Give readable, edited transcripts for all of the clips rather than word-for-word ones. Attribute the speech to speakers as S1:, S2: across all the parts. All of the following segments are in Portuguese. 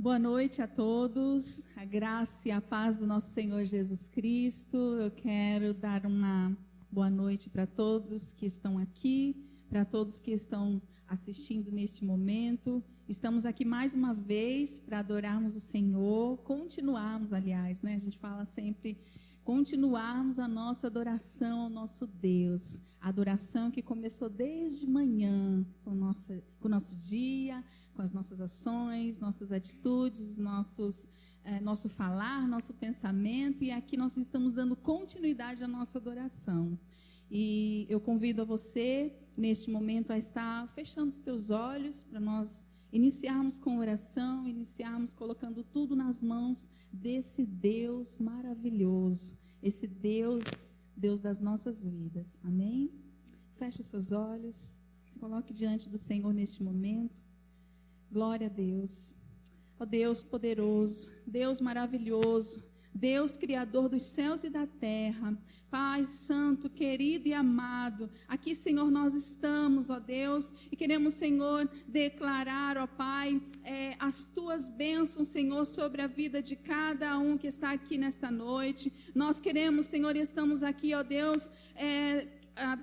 S1: Boa noite a todos, a graça e a paz do nosso Senhor Jesus Cristo. Eu quero dar uma boa noite para todos que estão aqui, para todos que estão assistindo neste momento. Estamos aqui mais uma vez para adorarmos o Senhor, continuarmos, aliás, né? A gente fala sempre, continuarmos a nossa adoração ao nosso Deus. A adoração que começou desde manhã, com o nosso dia, com as nossas ações, nossas atitudes, nosso falar, nosso pensamento, e aqui nós estamos dando continuidade à nossa adoração. E eu convido a você, neste momento, a estar fechando os teus olhos, para nós iniciarmos com oração, iniciarmos colocando tudo nas mãos desse Deus maravilhoso, esse Deus das nossas vidas. Amém? Feche os seus olhos, se coloque diante do Senhor neste momento. Glória a Deus. Ó Deus poderoso, Deus maravilhoso, Deus criador dos céus e da terra, Pai santo, querido e amado, aqui, Senhor, nós estamos, ó Deus, e queremos, Senhor, declarar, ó Pai, as Tuas bênçãos, Senhor, sobre a vida de cada um que está aqui nesta noite. Nós queremos, Senhor, e estamos aqui, ó Deus,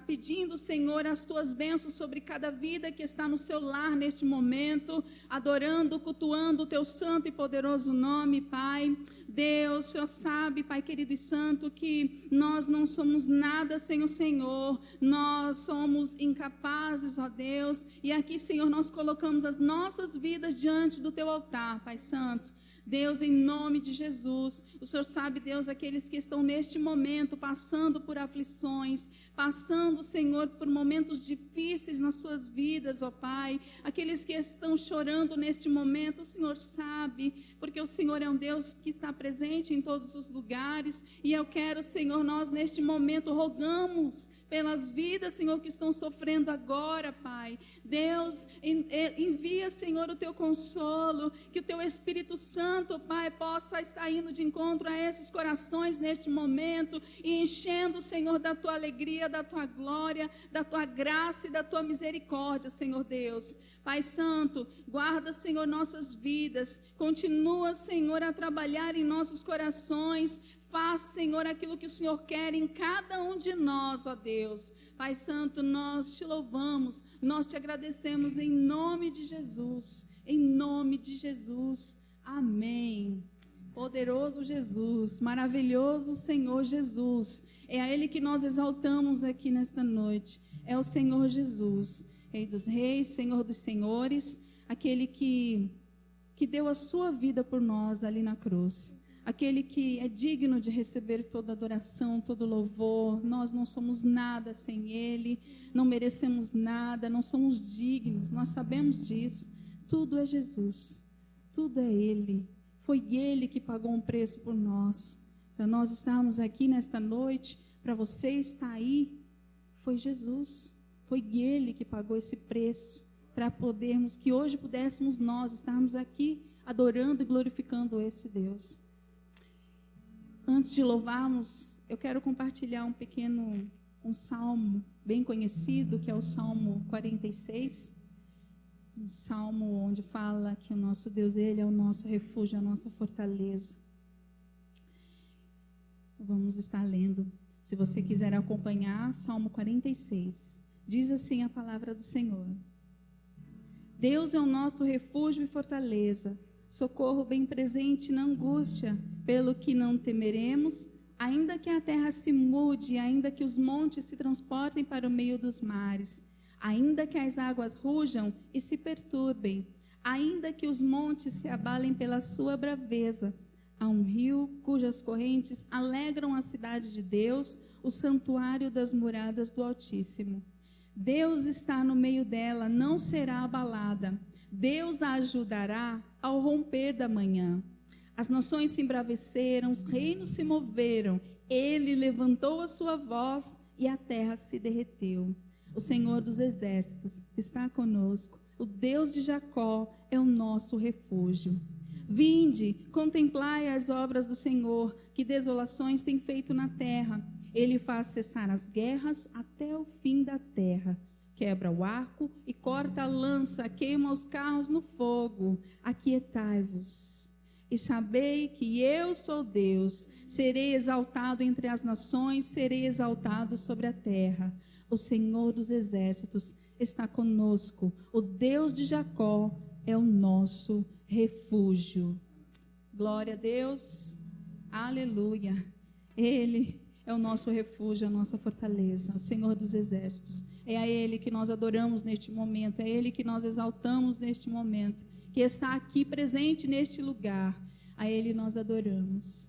S1: pedindo, Senhor, as Tuas bênçãos sobre cada vida que está no seu lar neste momento, adorando, cultuando o Teu santo e poderoso nome, Pai. Deus, o Senhor sabe, Pai querido e santo, que nós não somos nada sem o Senhor, nós somos incapazes, ó Deus, e aqui, Senhor, nós colocamos as nossas vidas diante do Teu altar, Pai santo. Deus, em nome de Jesus, o Senhor sabe, Deus, aqueles que estão neste momento passando por aflições, passando, Senhor, por momentos difíceis nas suas vidas, ó Pai, aqueles que estão chorando neste momento, o Senhor sabe, porque o Senhor é um Deus que está presente em todos os lugares, e eu quero, Senhor, nós neste momento rogamos pelas vidas, Senhor, que estão sofrendo agora, Pai. Deus, envia, Senhor, o Teu consolo, que o Teu Espírito Santo, Pai, possa estar indo de encontro a esses corações neste momento e enchendo, Senhor, da Tua alegria, da Tua glória, da Tua graça e da Tua misericórdia, Senhor Deus. Pai Santo, guarda, Senhor, nossas vidas, continua, Senhor, a trabalhar em nossos corações. Faz, Senhor, aquilo que o Senhor quer em cada um de nós, ó Deus. Pai Santo, nós Te louvamos, nós Te agradecemos em nome de Jesus, em nome de Jesus. Amém. Poderoso Jesus, maravilhoso Senhor Jesus, é a Ele que nós exaltamos aqui nesta noite, é o Senhor Jesus, Rei dos reis, Senhor dos senhores, aquele que deu a sua vida por nós ali na cruz. Aquele que é digno de receber toda adoração, todo louvor. Nós não somos nada sem Ele, não merecemos nada, não somos dignos, nós sabemos disso. Tudo é Jesus, tudo é Ele. Foi Ele que pagou um preço por nós. Para nós estarmos aqui nesta noite, para você estar aí, foi Jesus. Foi Ele que pagou esse preço, para podermos, que hoje pudéssemos nós estarmos aqui adorando e glorificando esse Deus. Antes de louvarmos, eu quero compartilhar um salmo bem conhecido, que é o Salmo 46. Um salmo onde fala que o nosso Deus, Ele é o nosso refúgio, a nossa fortaleza. Vamos estar lendo. Se você quiser acompanhar, Salmo 46. Diz assim a palavra do Senhor. Deus é o nosso refúgio e fortaleza, socorro bem presente na angústia, pelo que não temeremos, ainda que a terra se mude, ainda que os montes se transportem para o meio dos mares, ainda que as águas rujam e se perturbem, ainda que os montes se abalem pela sua braveza. Há um rio cujas correntes alegram a cidade de Deus, o santuário das moradas do Altíssimo. Deus está no meio dela, não será abalada. Deus a ajudará ao romper da manhã. As nações se embraveceram, os reinos se moveram. Ele levantou a sua voz e a terra se derreteu. O Senhor dos exércitos está conosco. O Deus de Jacó é o nosso refúgio. Vinde, contemplai as obras do Senhor, que desolações tem feito na terra. Ele faz cessar as guerras até o fim da terra. quebra o arco e corta a lança, queima os carros no fogo. Aquietai-vos e sabei que eu sou Deus. Serei exaltado entre as nações, serei exaltado sobre a terra. O Senhor dos exércitos está conosco. O Deus de Jacó é o nosso refúgio. Glória a Deus. Aleluia. Ele é o nosso refúgio, a nossa fortaleza, o Senhor dos exércitos. É a Ele que nós adoramos neste momento, é Ele que nós exaltamos neste momento, que está aqui presente neste lugar. A Ele nós adoramos.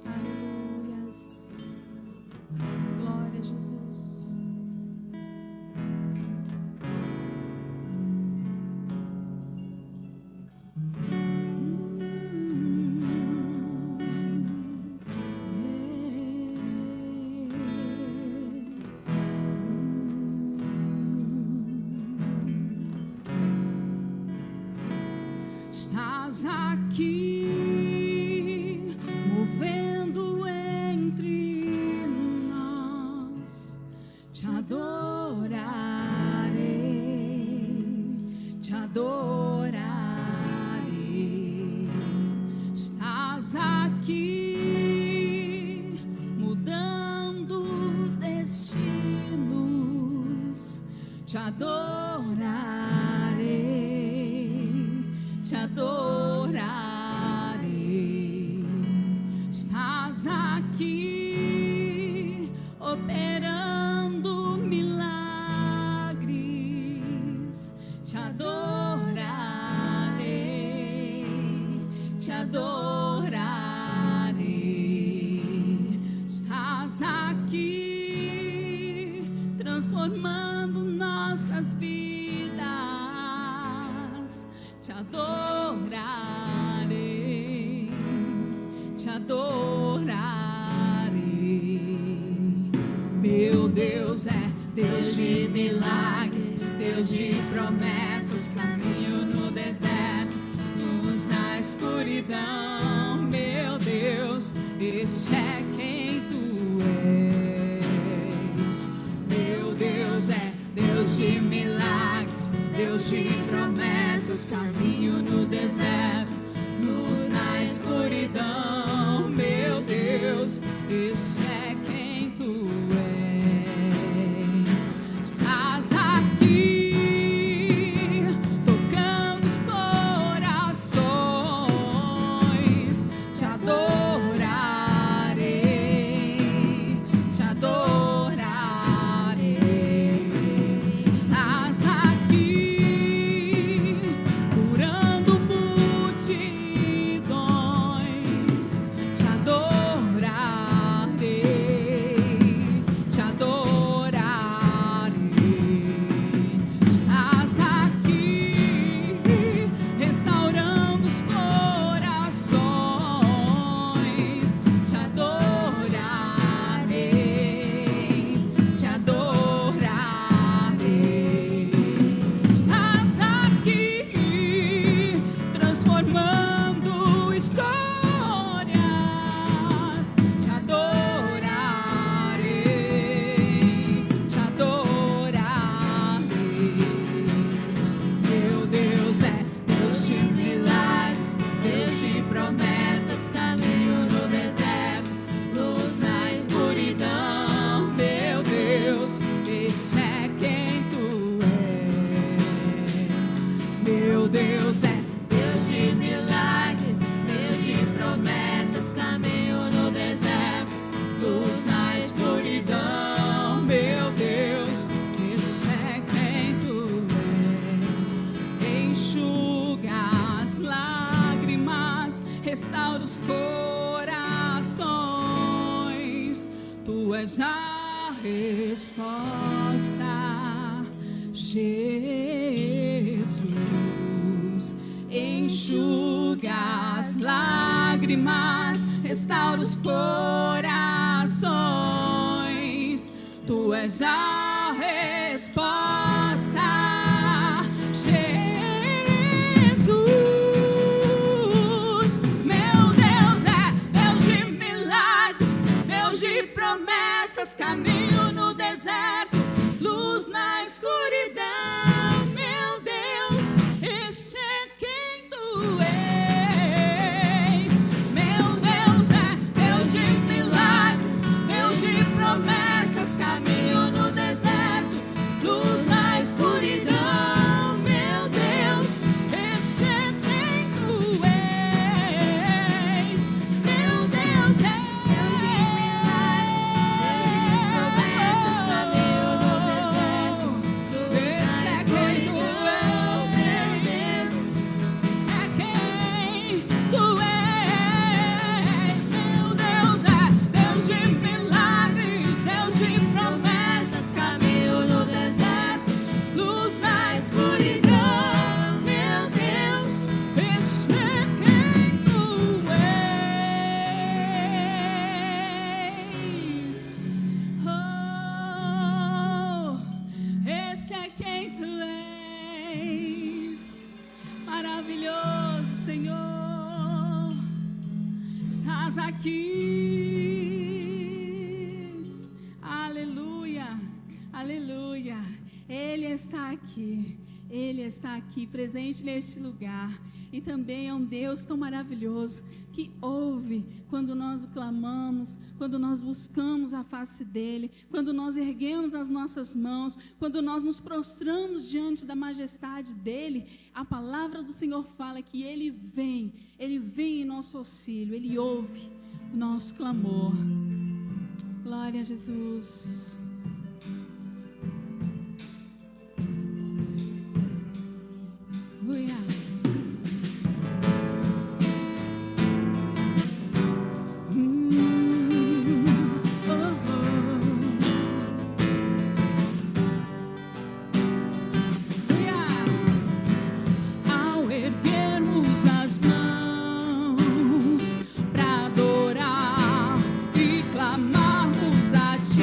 S1: Aleluias. Glória a Jesus. Estás aqui, movendo entre nós, te adorarei, te adorarei. Estás aqui, mudando destinos, te adorarei, te adorarei. Estás aqui, operando milagres, te adorarei, te adorarei. Estás aqui, transformando nossas vidas, te adorarei, te adorarei. Meu Deus é Deus de milagres, Deus de promessas, caminho no deserto, luz na escuridão. Meu Deus, esse é quem tu és. Meu Deus é Deus de milagres, Deus de promessas, caminho no deserto, luz na escuridão. Meu Deus, esse é quem tu és. Estás aqui, tocando os corações, te adorarei, te adorarei. Estás aqui, curando multidões, te adorarei, te adorarei. Estás aqui, restaurando os corações, te adorarei, te adorarei. Estás aqui, transformando histórias, te adorarei, te adorarei. Meu Deus é Deus de milagres, Deus de promessas, caminho no deserto, luz na escuridão. Meu Deus, esse é quem tu és. Meu Deus é Deus de milagres, Deus de promessas, caminho no deserto, luz na escuridão. Meu Deus, esse é quem tu és. Enxuga as lágrimas, restaura os corações. Tu és a resposta, Jesus. Enxuga as lágrimas, restaura os corações. Tu és a resposta, Jesus. Meu Deus é caminho no deserto, luz na escuridão. Meu Deus, este é quem tu és. Meu Deus é Deus de milagres, Deus de promessas, caminho no deserto, luz na escuridão. Meu Deus, este é quem tu és. Meu Deus é Deus de milagres, Deus de promessas, caminho no deserto, este é quem tu és. Meu Deus é Deus de milagres, Deus de promessas, caminho no deserto, luz na escuridão. Meu Deus, este é quem tu és. Oh, esse é quem tu és. Maravilhoso, Senhor, estás aqui. Aleluia, aleluia. Ele está aqui. Ele está aqui, presente neste lugar. E também é um Deus tão maravilhoso que ouve quando nós o clamamos, quando nós buscamos a face dEle, quando nós erguemos as nossas mãos, quando nós nos prostramos diante da majestade dEle. A palavra do Senhor fala que Ele vem em nosso auxílio, Ele ouve o nosso clamor. Glória a Jesus. Aleluia. Ao erguermos as mãos pra adorar e clamarmos a Ti,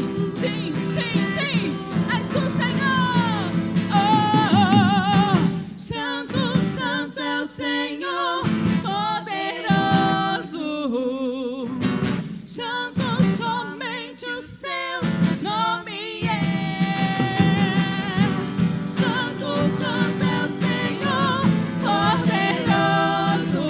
S1: sim, sim, sim, sim. És tu, Senhor. Oh, Santo, Santo é o Senhor, poderoso. Santo, somente o seu nome é. Santo, Santo é o Senhor, poderoso.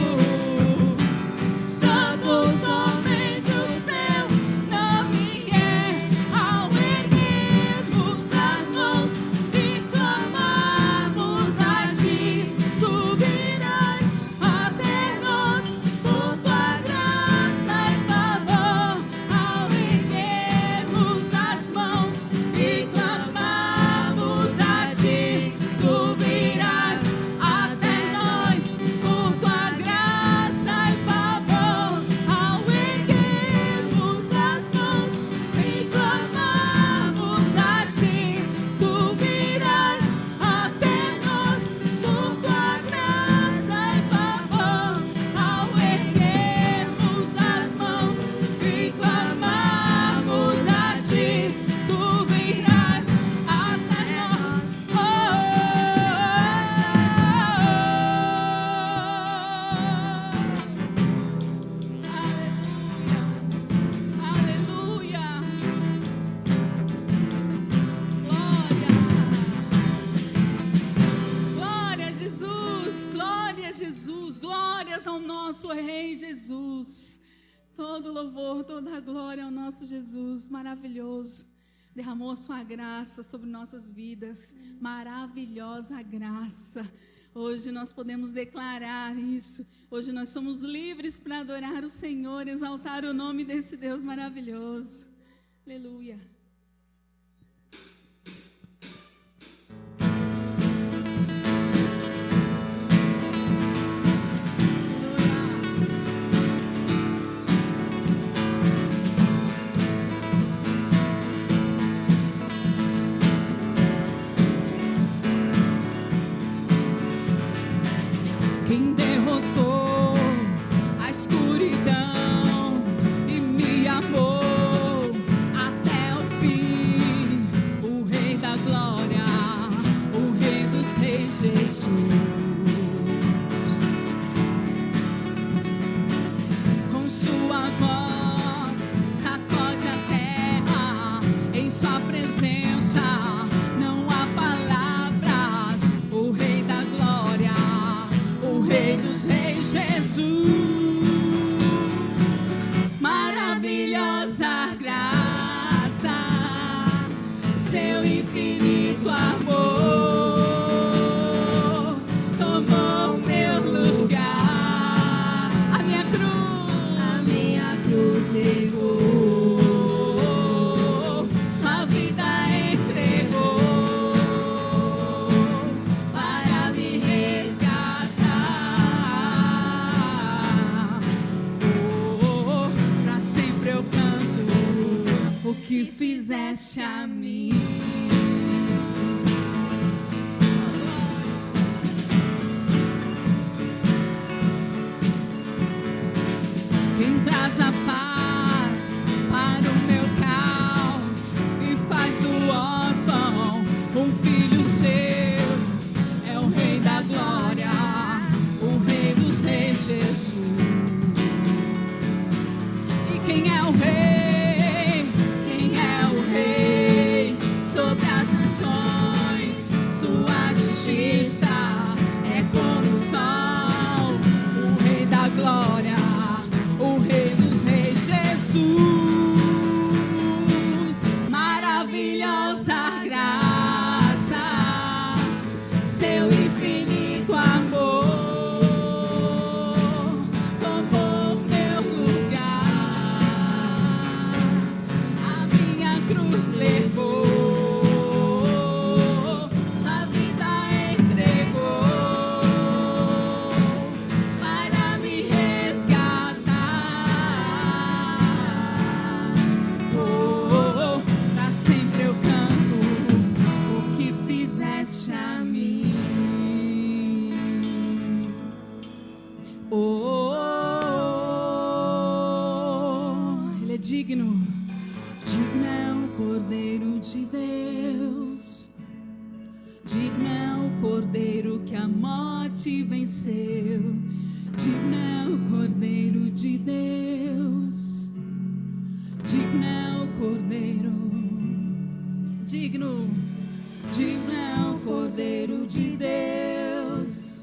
S1: Santo, somente o seu nome é. Ao erguermos as mãos e clamarmos a ti, tu virás até nós por tua graça e favor. Ao erguermos as mãos e clamarmos a ti, tu virás até nós por tua graça e favor. Ao erguermos as mãos e clamarmos a ti, tu virás até nós por tua graça e favor. Ao erguermos as mãos e clamarmos a ti, tu virás até nós. Aleluia, aleluia. Glória a Jesus, glória a Jesus, glórias ao nosso Rei Jesus. Todo louvor, toda a glória ao nosso Jesus maravilhoso. Derramou a sua graça sobre nossas vidas, maravilhosa graça. Hoje nós podemos declarar isso. Hoje nós somos livres para adorar o Senhor, exaltar o nome desse Deus maravilhoso. Aleluia. Quem derrotou a escuridão e me amou até o fim, o Rei da Glória, o Rei dos Reis, Jesus. Com sua voz sacode a terra, em sua presença não há palavras. O Rei da Glória, o Rei dos Reis, Jesus. Maravilhosa graça, seu infinito amor tomou meu lugar. A minha cruz levou, sua vida entregou para me resgatar. Oh, pra sempre eu canto o que fizeste a mim. Quem traz a paz para o meu caos e faz do órfão um filho seu, é o Rei da Glória, o Rei dos Reis, Jesus. E quem é o Rei? Quem é o Rei sobre as nações? Sua justiça é como o sol, o Rei da Glória, o Rei dos Reis, Jesus. Maravilhosa graça, seu infinito amor tomou meu lugar. A minha cruz levou, sua vida entregou para me resgatar. Oh, pra sempre eu canto o que fizeste a mim. Oh, Ele é digno, digno é o Cordeiro de Deus, digno é o Cordeiro que a morte venceu, digno é o Cordeiro de Deus, digno é o Cordeiro, digno é o Cordeiro de Deus,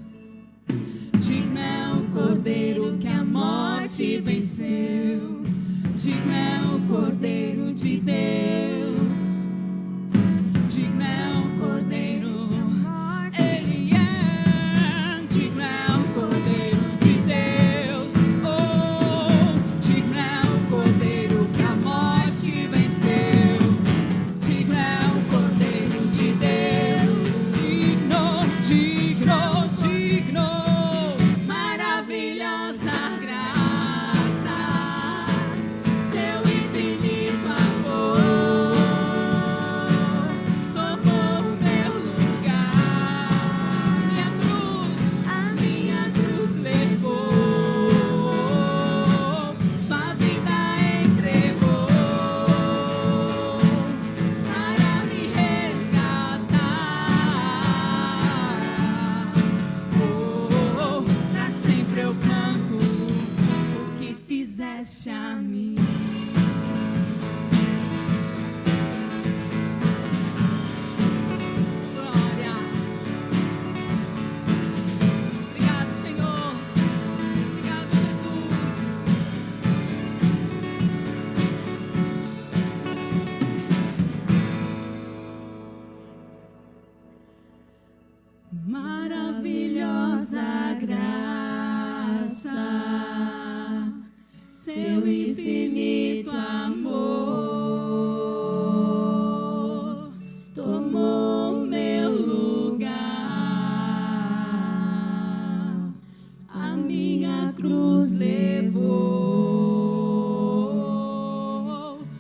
S1: digno é o Cordeiro que a morte venceu, digno é o Cordeiro de Deus, digno é o Cordeiro, Ele é, digno é o Cordeiro de Deus, oh, digno é o Cordeiro que a morte venceu, digno é o Cordeiro de Deus, digno, maravilhosa graça, seu infinito amor, tomou o meu lugar, a minha cruz levou, sua vida entregou, para me resgatar, pra sempre eu canto o que fizeste a mim. Glória. Obrigado, Senhor. Obrigado, Jesus. Maravilhosa graça, seu infinito amor, tomou meu lugar, a minha cruz levou,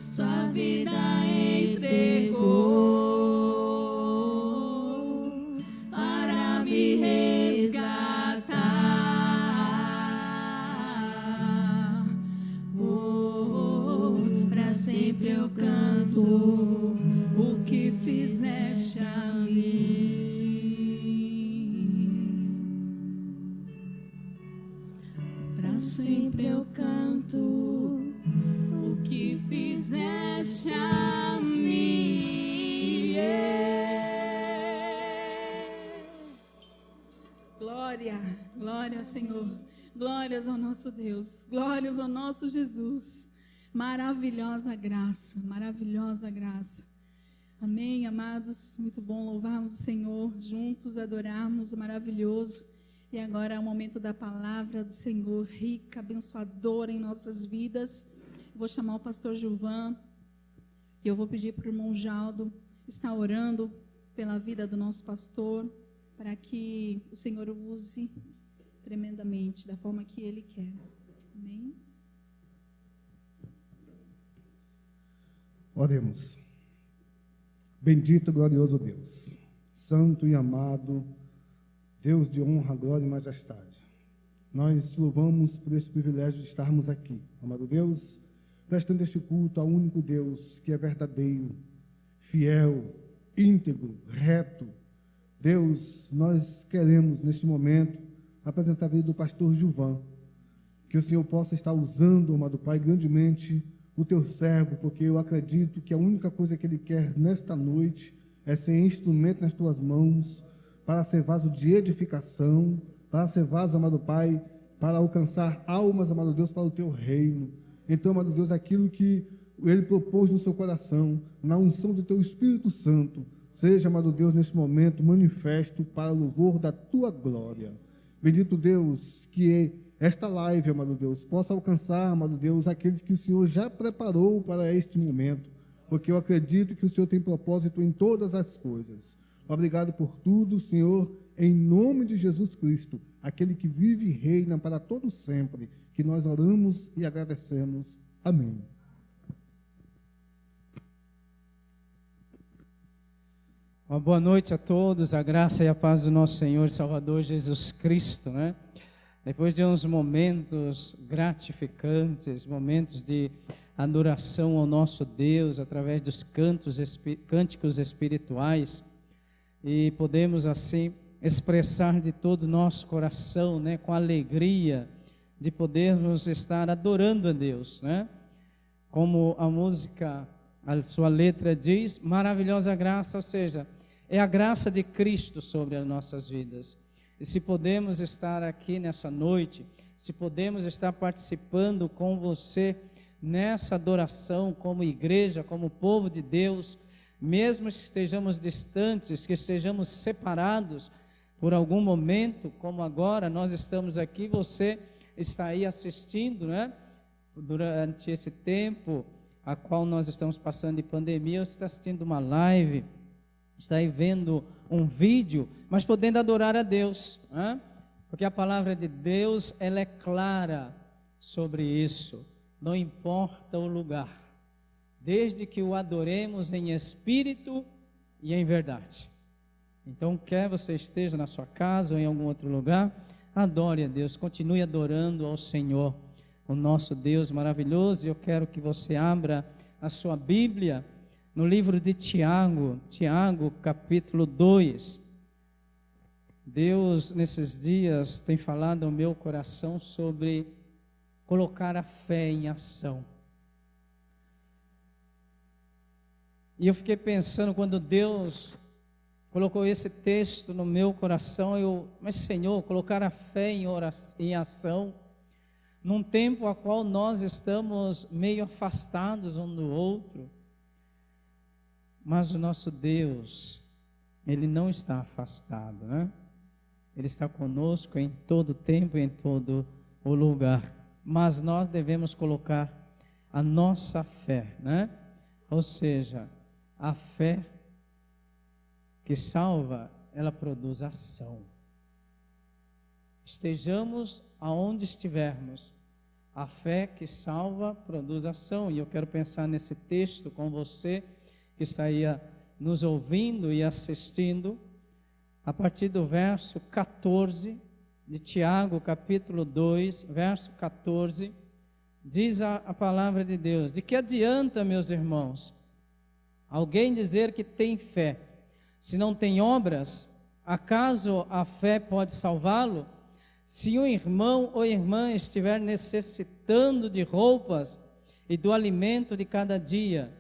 S1: sua vida entregou, para me resgatar. Pra sempre eu canto o que fizeste a mim. Pra sempre eu canto o que fizeste a mim. Glória, glória, Senhor. Glórias ao nosso Deus. Glórias ao nosso Jesus. Maravilhosa graça, maravilhosa graça. Amém, amados. Muito bom louvarmos o Senhor, juntos adorarmos o maravilhoso. E agora é o momento da palavra do Senhor, rica, abençoadora em nossas vidas. Vou chamar o pastor Gilvan e eu vou pedir para o irmão Jaldo estar orando pela vida do nosso pastor, para que o Senhor o use tremendamente, da forma que Ele quer. Amém?
S2: Oremos. Bendito e glorioso Deus, santo e amado, Deus de honra, glória e majestade. Nós te louvamos por este privilégio de estarmos aqui, amado Deus, prestando este culto ao único Deus que é verdadeiro, fiel, íntegro, reto. Deus, nós queremos neste momento apresentar a vida do pastor Gilvan, que o Senhor possa estar usando, amado Pai, grandemente o teu servo, porque eu acredito que a única coisa que ele quer nesta noite é ser instrumento nas tuas mãos, para ser vaso de edificação, para ser vaso, amado Pai, para alcançar almas, amado Deus, para o teu reino. Então, amado Deus, aquilo que ele propôs no seu coração, na unção do teu Espírito Santo, seja, amado Deus, neste momento, manifesto para o louvor da tua glória. Bendito Deus, que esta live, amado Deus, possa alcançar, amado Deus, aqueles que o Senhor já preparou para este momento, porque eu acredito que o Senhor tem propósito em todas as coisas. Obrigado por tudo, Senhor, em nome de Jesus Cristo, aquele que vive e reina para todo sempre, que nós oramos e agradecemos. Amém.
S3: Uma boa noite a todos, a graça e a paz do nosso Senhor e Salvador Jesus Cristo, né? Depois de uns momentos gratificantes, momentos de adoração ao nosso Deus através dos cânticos espirituais, e podemos assim expressar de todo o nosso coração, né, com alegria de podermos estar adorando a Deus, né? Como a música, a sua letra diz, maravilhosa graça, ou seja, é a graça de Cristo sobre as nossas vidas. E se podemos estar aqui nessa noite, se podemos estar participando com você nessa adoração como igreja, como povo de Deus, mesmo que estejamos distantes, que estejamos separados por algum momento, como agora nós estamos aqui, você está aí assistindo, né? Durante esse tempo a qual nós estamos passando de pandemia, você está assistindo uma live, está aí vendo um vídeo, mas podendo adorar a Deus, né? Porque a palavra de Deus, ela é clara sobre isso, não importa o lugar, desde que o adoremos em espírito e em verdade. Então, quer você esteja na sua casa ou em algum outro lugar, adore a Deus, continue adorando ao Senhor, o nosso Deus maravilhoso. E eu quero que você abra a sua Bíblia no livro de Tiago, capítulo 2. Deus, nesses dias, tem falado ao meu coração sobre colocar a fé em ação. E eu fiquei pensando, quando Deus colocou esse texto no meu coração, mas Senhor, colocar a fé em ação, num tempo a qual nós estamos meio afastados um do outro, mas o nosso Deus, Ele não está afastado, né? Ele está conosco em todo tempo, em todo o lugar, mas nós devemos colocar a nossa fé, né? Ou seja, a fé que salva, ela produz ação. Estejamos aonde estivermos, a fé que salva produz ação. E eu quero pensar nesse texto com você que está aí nos ouvindo e assistindo, a partir do verso 14 de Tiago, capítulo 2, verso 14, diz a palavra de Deus: de que adianta, meus irmãos, alguém dizer que tem fé, se não tem obras? Acaso a fé pode salvá-lo? Se um irmão ou irmã estiver necessitando de roupas e do alimento de cada dia,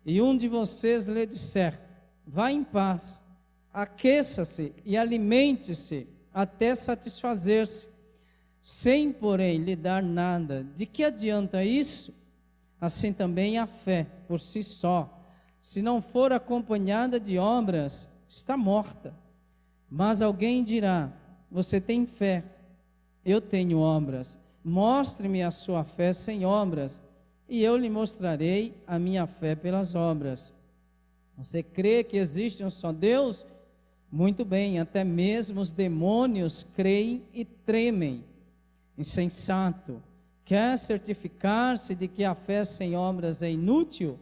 S3: e um de vocês lhe disser: vá em paz, aqueça-se e alimente-se até satisfazer-se, sem porém lhe dar nada, de que adianta isso? Assim também a fé por si só, se não for acompanhada de obras, está morta. Mas alguém dirá: você tem fé, eu tenho obras. Mostre-me a sua fé sem obras, e eu lhe mostrarei a minha fé pelas obras. Você crê que existe um só Deus? Muito bem, até mesmo os demônios creem e tremem. Insensato, quer certificar-se de que a fé sem obras é inútil?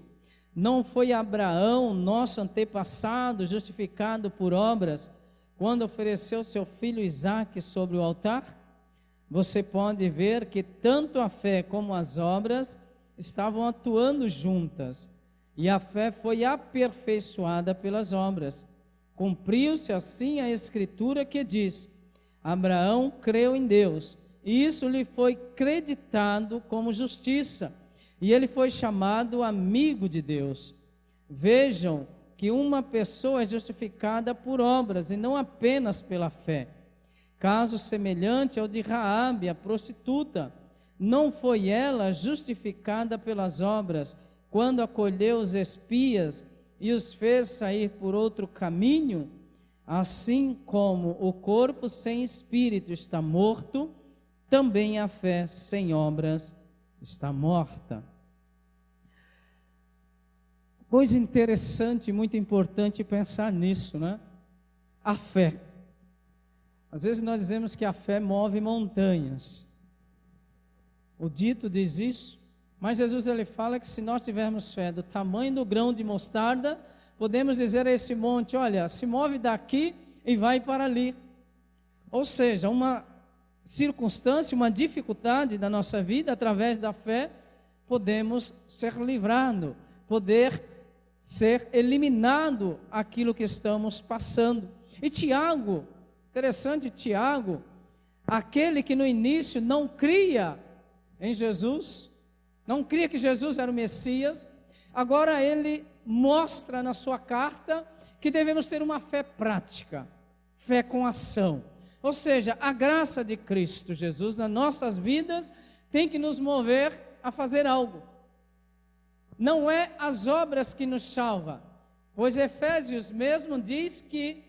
S3: Não foi Abraão, nosso antepassado, justificado por obras, quando ofereceu seu filho Isaque sobre o altar? Você pode ver que tanto a fé como as obras estavam atuando juntas, e a fé foi aperfeiçoada pelas obras. Cumpriu-se assim a escritura que diz: Abraão creu em Deus, e isso lhe foi creditado como justiça, e ele foi chamado amigo de Deus. Vejam que uma pessoa é justificada por obras e não apenas pela fé. Caso semelhante ao de Raabe, a prostituta. Não foi ela justificada pelas obras, quando acolheu os espias e os fez sair por outro caminho? Assim como o corpo sem espírito está morto, também a fé sem obras está morta. Coisa interessante e muito importante pensar nisso, né? A fé. Às vezes nós dizemos que a fé move montanhas. O dito diz isso, mas Jesus ele fala que se nós tivermos fé do tamanho do grão de mostarda, podemos dizer a esse monte: olha, se move daqui e vai para ali. Ou seja, uma circunstância, uma dificuldade da nossa vida, através da fé, podemos ser livrados, poder ser eliminado aquilo que estamos passando. E Tiago, interessante, Tiago, aquele que no início não cria em Jesus, não cria que Jesus era o Messias, agora ele mostra na sua carta que devemos ter uma fé prática, fé com ação. Ou seja, a graça de Cristo Jesus nas nossas vidas tem que nos mover a fazer algo. Não é as obras que nos salvam, pois Efésios mesmo diz que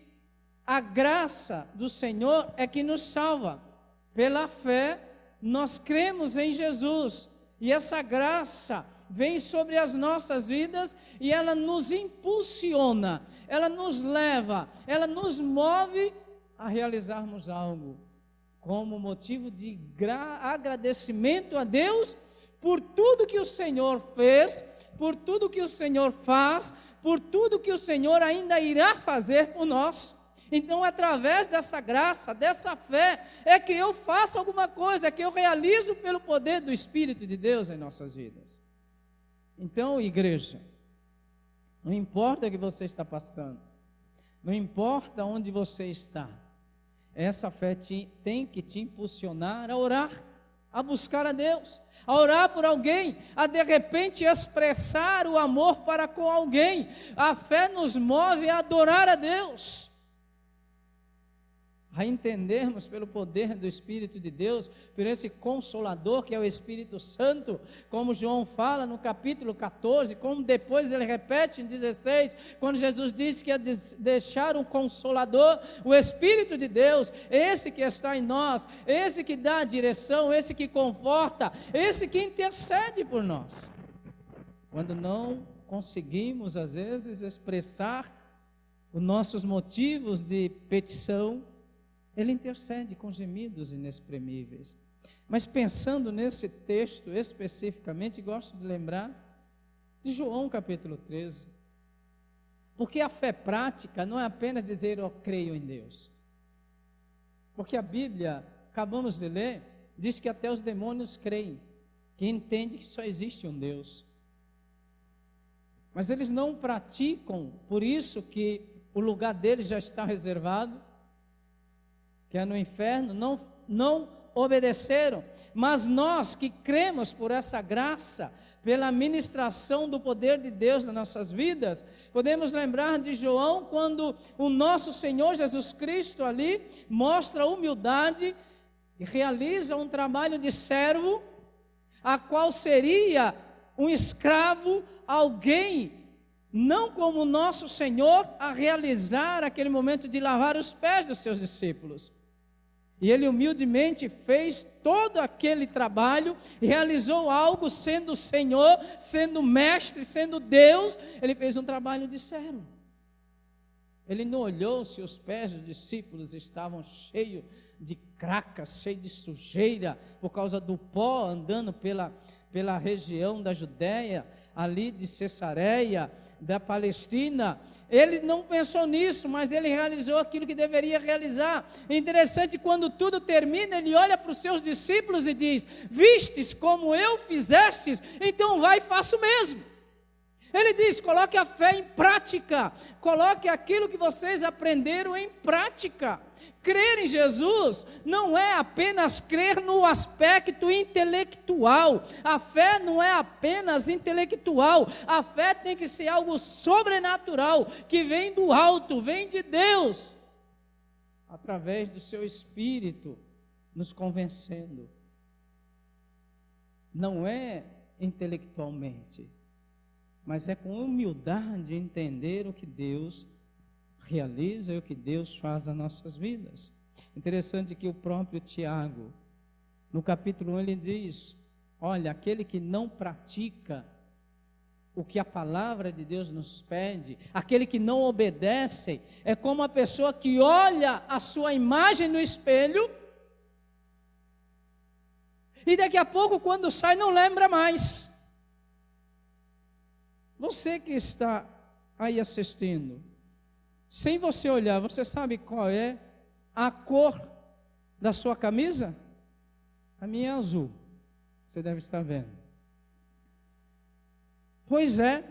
S3: a graça do Senhor é que nos salva. Pela fé, nós cremos em Jesus, e essa graça vem sobre as nossas vidas e ela nos impulsiona, ela nos leva, ela nos move a realizarmos algo, como motivo de agradecimento a Deus por tudo que o Senhor fez, por tudo que o Senhor faz, por tudo que o Senhor ainda irá fazer por nós. Então, através dessa graça, dessa fé, é que eu faço alguma coisa, é que eu realizo pelo poder do Espírito de Deus em nossas vidas. Então, igreja, não importa o que você está passando, não importa onde você está, essa fé tem que te impulsionar a orar, a buscar a Deus, a orar por alguém, a de repente expressar o amor para com alguém. A fé nos move a adorar a Deus, a entendermos pelo poder do Espírito de Deus, por esse Consolador que é o Espírito Santo, como João fala no capítulo 14, como depois ele repete em 16, quando Jesus disse que ia deixar um Consolador, o Espírito de Deus, esse que está em nós, esse que dá a direção, esse que conforta, esse que intercede por nós. Quando não conseguimos, às vezes, expressar os nossos motivos de petição, Ele intercede com gemidos inexprimíveis. Mas pensando nesse texto especificamente, gosto de lembrar de João capítulo 13. Porque a fé prática não é apenas dizer eu creio em Deus. Porque a Bíblia, acabamos de ler, diz que até os demônios creem, que entendem que só existe um Deus. Mas eles não praticam, por isso que o lugar deles já está reservado, que é no inferno, não obedeceram. Mas nós que cremos por essa graça, pela ministração do poder de Deus nas nossas vidas, podemos lembrar de João, quando o nosso Senhor Jesus Cristo ali mostra humildade e realiza um trabalho de servo, a qual seria um escravo, alguém, não como o nosso Senhor, a realizar aquele momento de lavar os pés dos seus discípulos. E ele humildemente fez todo aquele trabalho, realizou algo sendo Senhor, sendo Mestre, sendo Deus. Ele fez um trabalho de servo. Ele não olhou se os pés dos discípulos estavam cheios de cracas, cheios de sujeira, por causa do pó andando pela região da Judéia, ali de Cesareia, da Palestina. Ele não pensou nisso, mas ele realizou aquilo que deveria realizar. É interessante, quando tudo termina, ele olha para os seus discípulos e diz: vistes como eu fizestes, então vai e faça o mesmo. Ele diz: coloque a fé em prática, coloque aquilo que vocês aprenderam em prática. Crer em Jesus não é apenas crer no aspecto intelectual. A fé não é apenas intelectual. A fé tem que ser algo sobrenatural, que vem do alto, vem de Deus, através do seu Espírito, nos convencendo. Não é intelectualmente, mas é com humildade entender o que Deus realiza e o que Deus faz nas nossas vidas. Interessante que o próprio Tiago, no capítulo 1, ele diz: olha, aquele que não pratica o que a palavra de Deus nos pede, aquele que não obedece, é como a pessoa que olha a sua imagem no espelho e daqui a pouco, quando sai, não lembra mais. Você que está aí assistindo, sem você olhar, você sabe qual é a cor da sua camisa? A minha é azul, você deve estar vendo. Pois é,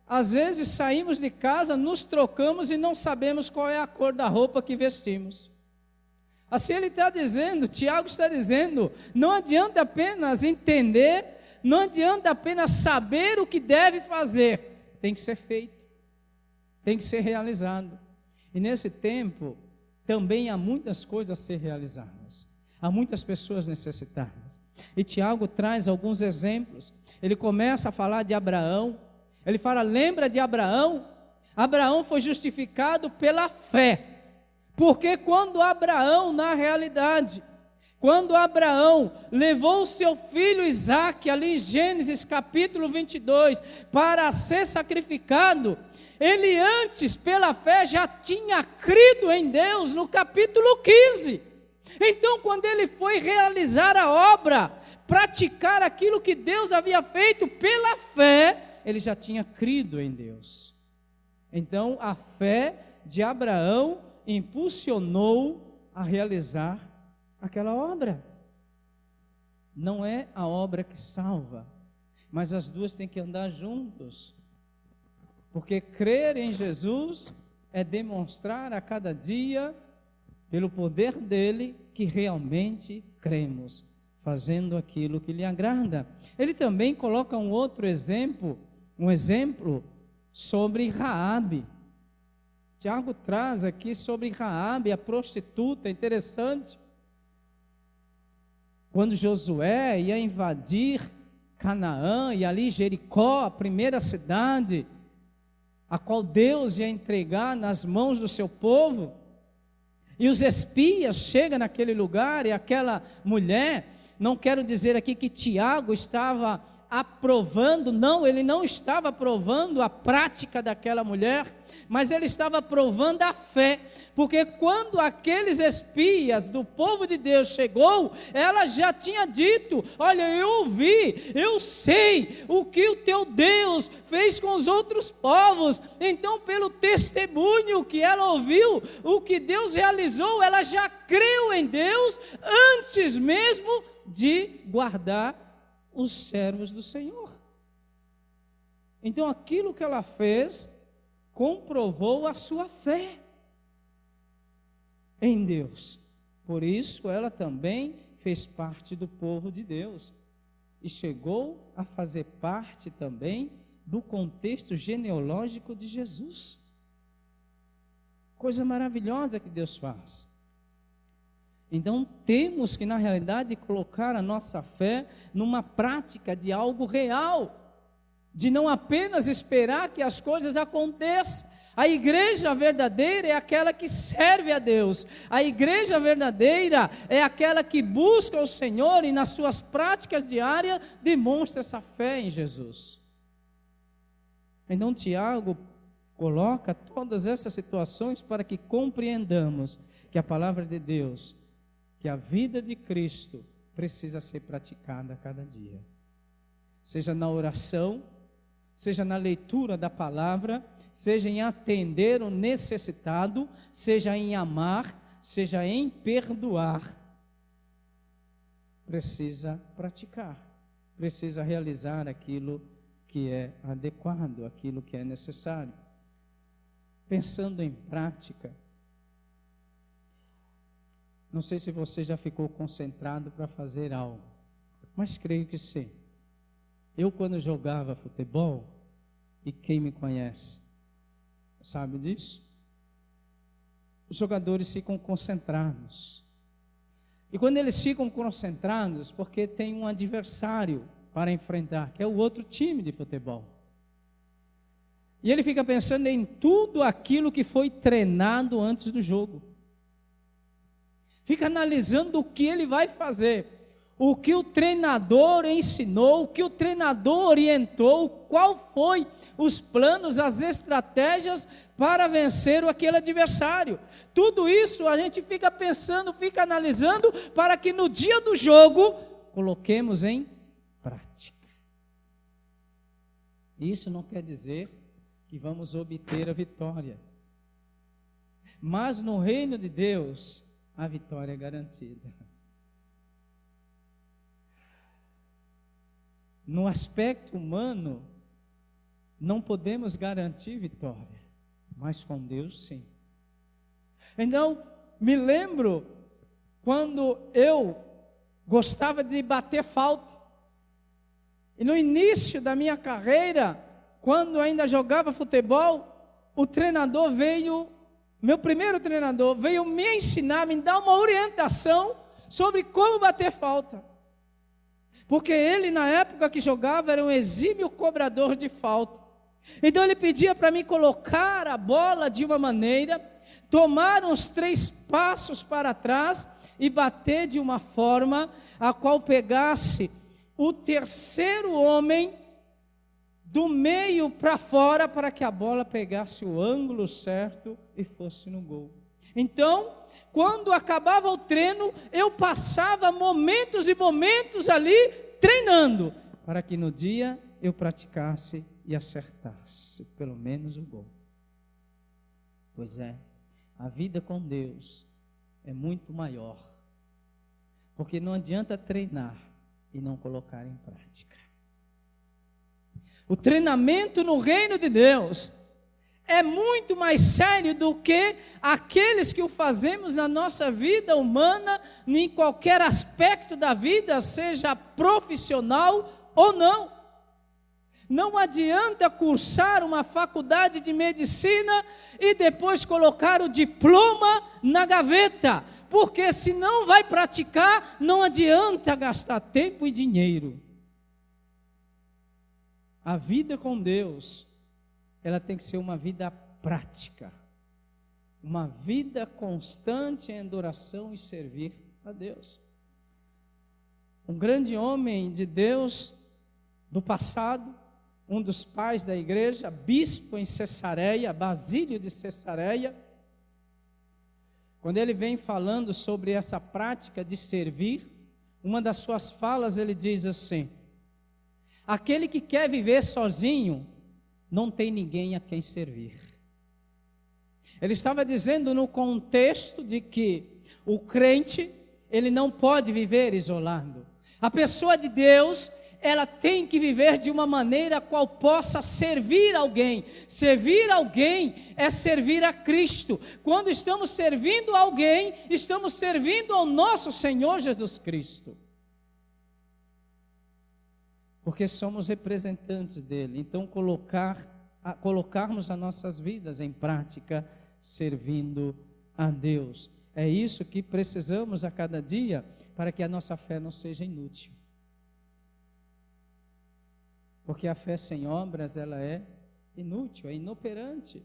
S3: às vezes saímos de casa, nos trocamos e não sabemos qual é a cor da roupa que vestimos. Assim ele está dizendo, Tiago está dizendo, não adianta apenas entender, não adianta apenas saber o que deve fazer, tem que ser feito, tem que ser realizado. E nesse tempo, também há muitas coisas a ser realizadas, há muitas pessoas necessitadas. E Tiago traz alguns exemplos. Ele começa a falar de Abraão. Ele fala, lembra de Abraão? Abraão foi justificado pela fé. Porque quando Abraão, na realidade, quando Abraão levou o seu filho Isaque, ali em Gênesis capítulo 22, para ser sacrificado, ele antes, pela fé, já tinha crido em Deus no capítulo 15. Então, quando ele foi realizar a obra, praticar aquilo que Deus havia feito pela fé, ele já tinha crido em Deus. Então, a fé de Abraão impulsionou a realizar aquela obra. Não é a obra que salva, mas as duas têm que andar juntos. Porque crer em Jesus é demonstrar a cada dia, pelo poder dele, que realmente cremos, fazendo aquilo que lhe agrada. Ele também coloca um outro exemplo, sobre Raabe. Tiago traz aqui sobre Raabe, a prostituta, interessante. Quando Josué ia invadir Canaã, e ali Jericó, a primeira cidade, a qual Deus ia entregar nas mãos do seu povo, e os espias chegam naquele lugar, e aquela mulher, não quero dizer aqui que Tiago estava aprovando, não, ele não estava aprovando a prática daquela mulher, mas ele estava aprovando a fé, porque quando aqueles espias do povo de Deus chegou, ela já tinha dito, olha, eu ouvi, eu sei o que o teu Deus fez com os outros povos, então pelo testemunho que ela ouviu, o que Deus realizou, ela já creu em Deus, antes mesmo de guardar os servos do Senhor. Então aquilo que ela fez, comprovou a sua fé em Deus. Por isso ela também fez parte do povo de Deus e chegou a fazer parte também do contexto genealógico de Jesus. Coisa maravilhosa que Deus faz. Então temos que na realidade colocar a nossa fé numa prática de algo real, de não apenas esperar que as coisas aconteçam. A igreja verdadeira é aquela que serve a Deus. A igreja verdadeira é aquela que busca o Senhor e nas suas práticas diárias demonstra essa fé em Jesus. Então Tiago coloca todas essas situações para que compreendamos que a palavra de Deus, que a vida de Cristo precisa ser praticada a cada dia. Seja na oração, seja na leitura da palavra, seja em atender o necessitado, seja em amar, seja em perdoar. Precisa praticar, precisa realizar aquilo que é adequado, aquilo que é necessário. Pensando em prática, não sei se você já ficou concentrado para fazer algo, mas creio que sim. Eu, quando jogava futebol, e quem me conhece sabe disso, os jogadores ficam concentrados. E quando eles ficam concentrados, porque tem um adversário para enfrentar, que é o outro time de futebol. E ele fica pensando em tudo aquilo que foi treinado antes do jogo. Fica analisando o que ele vai fazer. O que o treinador ensinou, o que o treinador orientou, qual foi os planos, as estratégias para vencer aquele adversário. Tudo isso a gente fica pensando, fica analisando, para que no dia do jogo, coloquemos em prática. Isso não quer dizer que vamos obter a vitória. Mas no reino de Deus, a vitória é garantida. No aspecto humano, não podemos garantir vitória, mas com Deus sim. Então, me lembro quando eu gostava de bater falta. E no início da minha carreira, quando ainda jogava futebol, o treinador veio, meu primeiro treinador, veio me ensinar, me dar uma orientação sobre como bater falta. Porque ele, na época que jogava, era um exímio cobrador de falta. Então ele pedia para mim colocar a bola de uma maneira, tomar uns 3 passos para trás e bater de uma forma a qual pegasse o terceiro homem do meio para fora, para que a bola pegasse o ângulo certo e fosse no gol. Então, quando acabava o treino, eu passava momentos e momentos ali treinando, para que no dia eu praticasse e acertasse pelo menos o gol. Pois é, a vida com Deus é muito maior, porque não adianta treinar e não colocar em prática. O treinamento no reino de Deus é muito mais sério do que aqueles que o fazemos na nossa vida humana, em qualquer aspecto da vida, seja profissional ou não. Não adianta cursar uma faculdade de medicina e depois colocar o diploma na gaveta, porque se não vai praticar, não adianta gastar tempo e dinheiro. A vida com Deus, ela tem que ser uma vida prática, uma vida constante em adoração e servir a Deus. Um grande homem de Deus do passado, um dos pais da igreja, bispo em Cesareia, Basílio de Cesareia, quando ele vem falando sobre essa prática de servir, uma das suas falas ele diz assim: aquele que quer viver sozinho, não tem ninguém a quem servir. Ele estava dizendo no contexto de que o crente, ele não pode viver isolado. A pessoa de Deus, ela tem que viver de uma maneira qual possa servir alguém. Servir alguém é servir a Cristo. Quando estamos servindo alguém, estamos servindo ao nosso Senhor Jesus Cristo. Porque somos representantes dele. Então colocarmos as nossas vidas em prática, servindo a Deus. É isso que precisamos a cada dia, para que a nossa fé não seja inútil. Porque a fé sem obras, ela é inútil, é inoperante.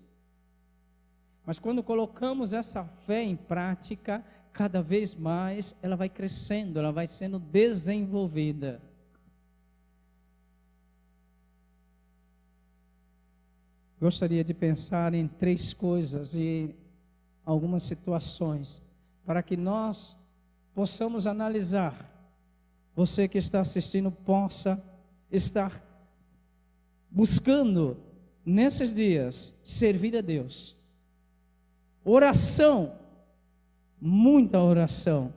S3: Mas quando colocamos essa fé em prática, cada vez mais ela vai crescendo, ela vai sendo desenvolvida. Gostaria de pensar em 3 coisas e algumas situações, para que nós possamos analisar. Você que está assistindo possa estar buscando nesses dias servir a Deus. Oração, muita oração,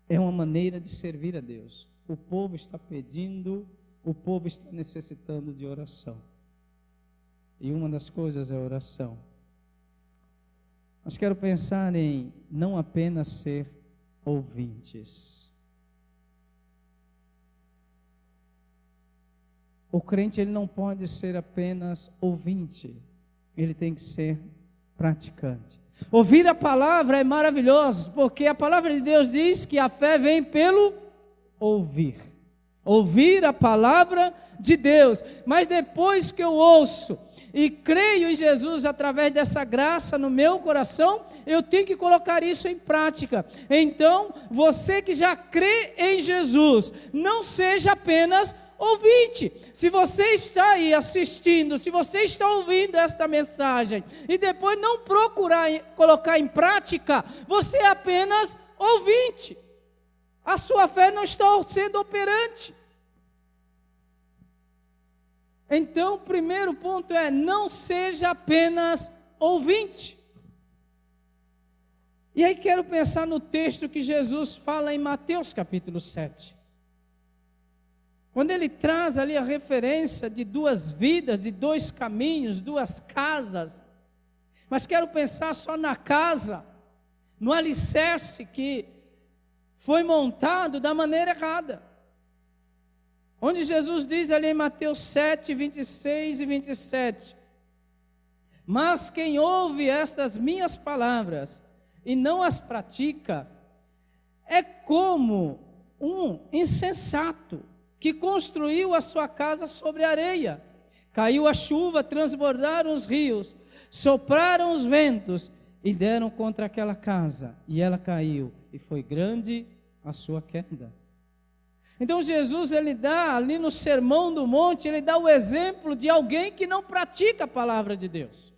S3: é uma maneira de servir a Deus. O povo está pedindo, o povo está necessitando de oração. E uma das coisas é a oração. Mas quero pensar em não apenas ser ouvintes. O crente, ele não pode ser apenas ouvinte, ele tem que ser praticante. Ouvir a palavra é maravilhoso, porque a palavra de Deus diz que a fé vem pelo ouvir. Ouvir a palavra de Deus. Mas depois que eu ouço e creio em Jesus através dessa graça no meu coração, eu tenho que colocar isso em prática. Então, você que já crê em Jesus, não seja apenas ouvinte. Se você está aí assistindo, se você está ouvindo esta mensagem e depois não procurar colocar em prática, você é apenas ouvinte. A sua fé não está sendo operante. Então, o primeiro ponto é: não seja apenas ouvinte. E aí quero pensar no texto que Jesus fala em Mateus capítulo 7. Quando ele traz ali a referência de duas vidas, de dois caminhos, duas casas, mas quero pensar só na casa, no alicerce que foi montado da maneira errada. Onde Jesus diz ali em Mateus 7, 26 e 27, mas quem ouve estas minhas palavras e não as pratica, é como um insensato que construiu a sua casa sobre areia. Caiu a chuva, transbordaram os rios, sopraram os ventos e deram contra aquela casa, e ela caiu, e foi grande a sua queda. Então Jesus, ele dá ali no Sermão do Monte, ele dá o exemplo de alguém que não pratica a palavra de Deus.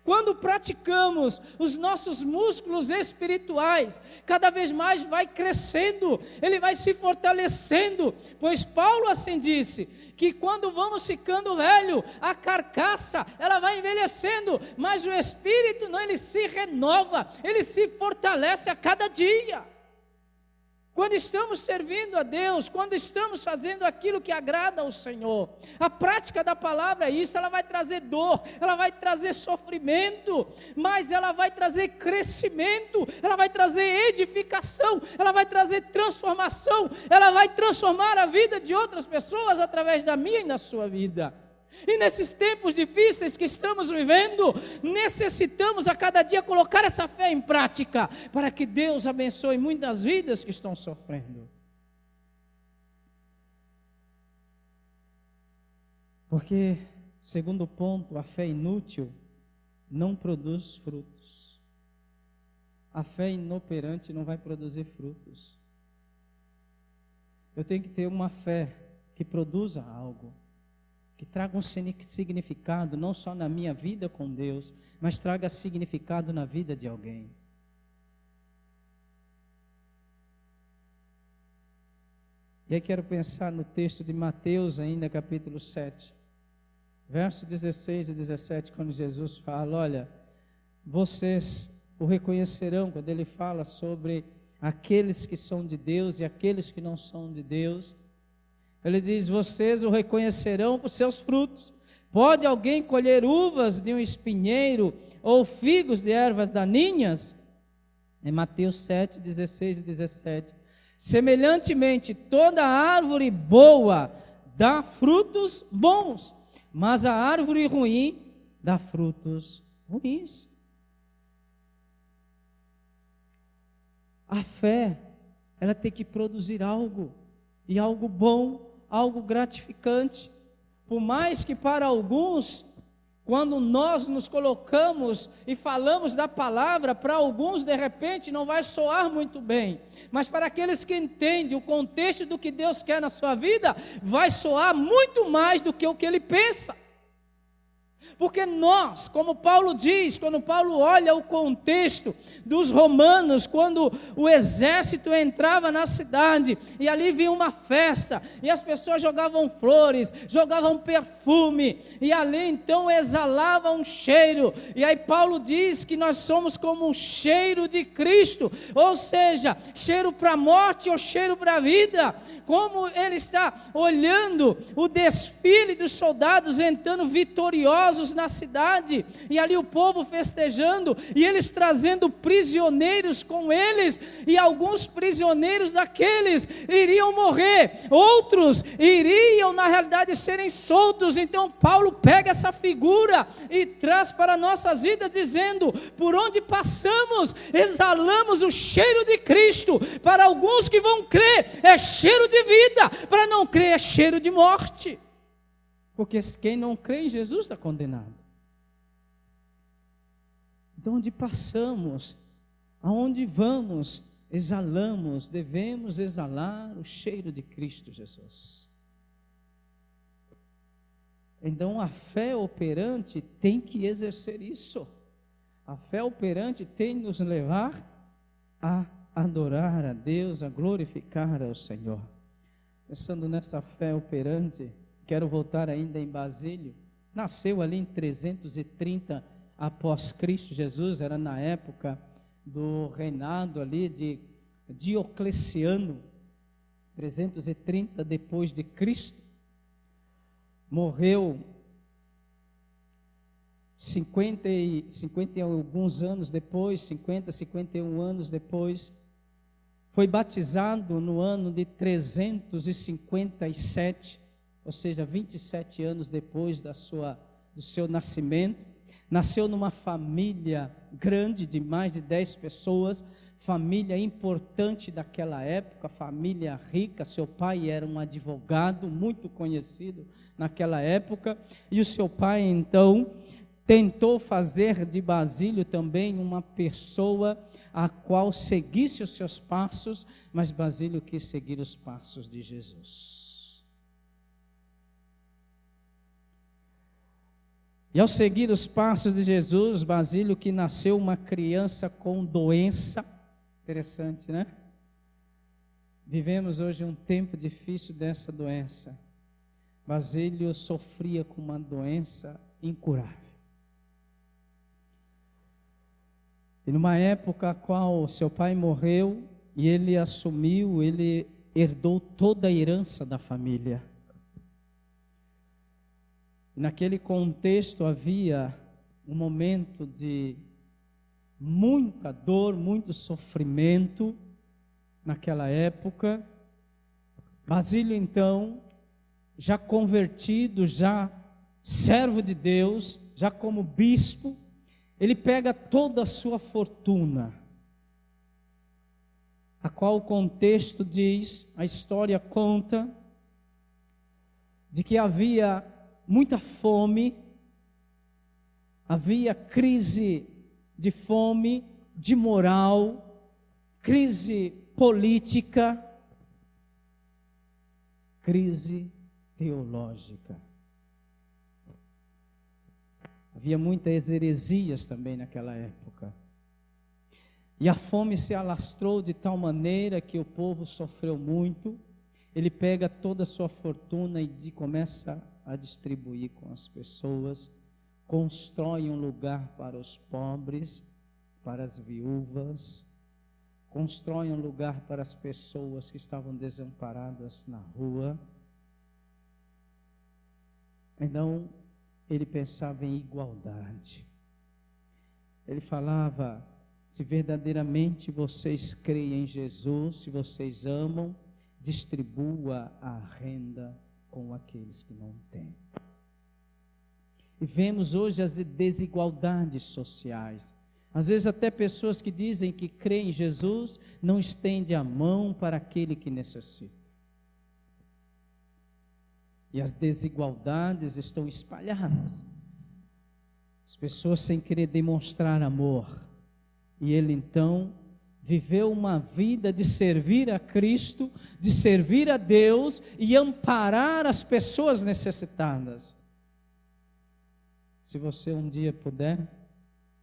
S3: Quando praticamos, os nossos músculos espirituais cada vez mais vai crescendo, ele vai se fortalecendo, pois Paulo assim disse, que quando vamos ficando velho, a carcaça, ela vai envelhecendo, mas o espírito não, ele se renova, ele se fortalece a cada dia. Quando estamos servindo a Deus, quando estamos fazendo aquilo que agrada ao Senhor, a prática da palavra é isso, ela vai trazer dor, ela vai trazer sofrimento, mas ela vai trazer crescimento, ela vai trazer edificação, ela vai trazer transformação, ela vai transformar a vida de outras pessoas através da minha e da sua vida. E nesses tempos difíceis que estamos vivendo, necessitamos a cada dia colocar essa fé em prática, para que Deus abençoe muitas vidas que estão sofrendo. Porque, segundo ponto, a fé inútil não produz frutos. A fé inoperante não vai produzir frutos. Eu tenho que ter uma fé que produza algo, que traga um significado, não só na minha vida com Deus, mas traga significado na vida de alguém. E aí quero pensar no texto de Mateus ainda, capítulo 7, verso 16 e 17, quando Jesus fala, olha, vocês o reconhecerão, quando ele fala sobre aqueles que são de Deus e aqueles que não são de Deus. Ele diz, vocês o reconhecerão por seus frutos. Pode alguém colher uvas de um espinheiro ou figos de ervas daninhas? Em Mateus 7, 16 e 17. Semelhantemente, toda árvore boa dá frutos bons, mas a árvore ruim dá frutos ruins. A fé, ela tem que produzir algo, e algo bom, algo gratificante. Por mais que para alguns, quando nós nos colocamos e falamos da palavra, para alguns de repente não vai soar muito bem, mas para aqueles que entendem o contexto do que Deus quer na sua vida, vai soar muito mais do que o que ele pensa. Porque nós, como Paulo diz, quando Paulo olha o contexto dos romanos, quando o exército entrava na cidade, e ali vinha uma festa, e as pessoas jogavam flores, jogavam perfume, e ali então exalava um cheiro, e aí Paulo diz que nós somos como um cheiro de Cristo, ou seja, cheiro para a morte ou cheiro para a vida. Como ele está olhando o desfile dos soldados entrando vitoriosos na cidade, e ali o povo festejando, e eles trazendo prisioneiros com eles, e alguns prisioneiros daqueles iriam morrer, outros iriam na realidade serem soltos. Então Paulo pega essa figura e traz para nossas vidas, dizendo, por onde passamos, exalamos o cheiro de Cristo. Para alguns que vão crer, é cheiro de vida, para não crer é cheiro de morte, porque quem não crê em Jesus está condenado. De onde passamos, aonde vamos, exalamos, devemos exalar o cheiro de Cristo Jesus. Então a fé operante tem que exercer isso. A fé operante tem que nos levar a adorar a Deus, a glorificar ao Senhor. Pensando nessa fé operante, quero voltar ainda em Basílio. Nasceu ali em 330 após Cristo Jesus, era na época do reinado ali de Diocleciano. 330 depois de Cristo, morreu 50 e alguns anos depois, 51 anos depois, foi batizado no ano de 357, ou seja, 27 anos depois do seu nascimento. Nasceu numa família grande, de mais de 10 pessoas, família importante daquela época, família rica. Seu pai era um advogado muito conhecido naquela época, e o seu pai então tentou fazer de Basílio também uma pessoa a qual seguisse os seus passos, mas Basílio quis seguir os passos de Jesus. E ao seguir os passos de Jesus, Basílio, que nasceu uma criança com doença, interessante, né? Vivemos hoje um tempo difícil dessa doença. Basílio sofria com uma doença incurável. E numa época a qual seu pai morreu, e ele assumiu, ele herdou toda a herança da família. Naquele contexto havia um momento de muita dor, muito sofrimento naquela época. Basílio então, já convertido, já servo de Deus, já como bispo, ele pega toda a sua fortuna, a qual o contexto diz, a história conta, de que havia muita fome, havia crise de fome, de moral, crise política, crise teológica. Havia muitas heresias também naquela época. E a fome se alastrou de tal maneira que o povo sofreu muito. Ele pega toda a sua fortuna e começa a distribuir com as pessoas, constrói um lugar para os pobres, para as viúvas, constrói um lugar para as pessoas que estavam desamparadas na rua. Então, ele pensava em igualdade. Ele falava: se verdadeiramente vocês creem em Jesus, se vocês amam, distribua a renda com aqueles que não têm. E vemos hoje as desigualdades sociais. Às vezes até pessoas que dizem que creem em Jesus não estendem a mão para aquele que necessita. E as desigualdades estão espalhadas. As pessoas sem querer demonstrar amor. E ele então viveu uma vida de servir a Cristo, de servir a Deus e amparar as pessoas necessitadas. Se você um dia puder,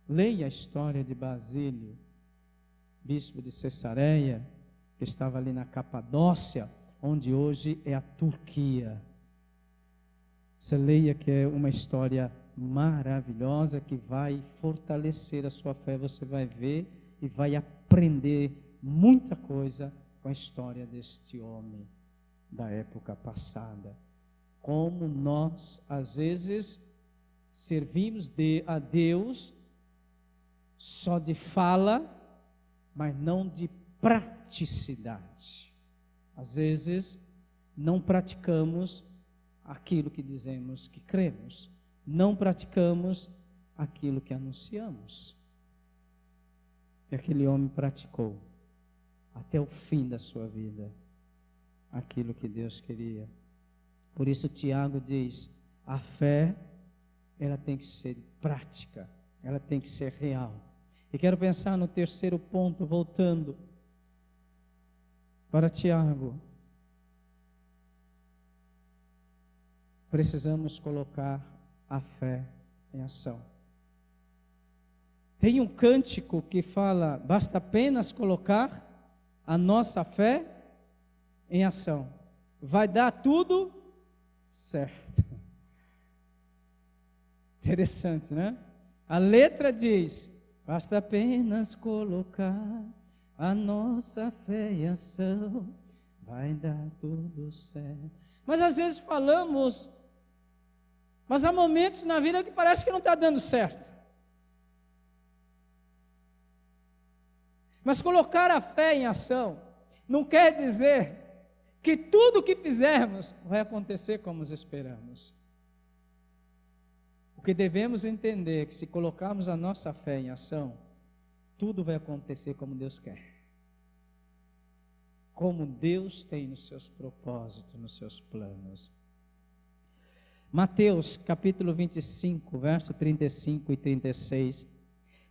S3: leia a história de Basílio, bispo de Cesareia, que estava ali na Capadócia, onde hoje é a Turquia. Você leia, que é uma história maravilhosa que vai fortalecer a sua fé. Você vai ver e vai aprender muita coisa com a história deste homem da época passada. Como nós, às vezes, servimos a Deus só de fala, mas não de praticidade. Às vezes, não praticamos aquilo que dizemos que cremos, não praticamos aquilo que anunciamos. E aquele homem praticou até o fim da sua vida aquilo que Deus queria. Por isso Tiago diz: a fé, ela tem que ser prática, ela tem que ser real. E quero pensar no terceiro ponto, voltando para Tiago. Precisamos colocar a fé em ação. Tem um cântico que fala: basta apenas colocar a nossa fé em ação, vai dar tudo certo. Interessante, né? A letra diz: basta apenas colocar a nossa fé em ação, vai dar tudo certo. Mas às vezes falamos, mas há momentos na vida que parece que não está dando certo. Mas colocar a fé em ação não quer dizer que tudo que fizermos vai acontecer como esperamos. O que devemos entender é que se colocarmos a nossa fé em ação, tudo vai acontecer como Deus quer. Como Deus tem nos seus propósitos, nos seus planos. Mateus capítulo 25, verso 35 e 36.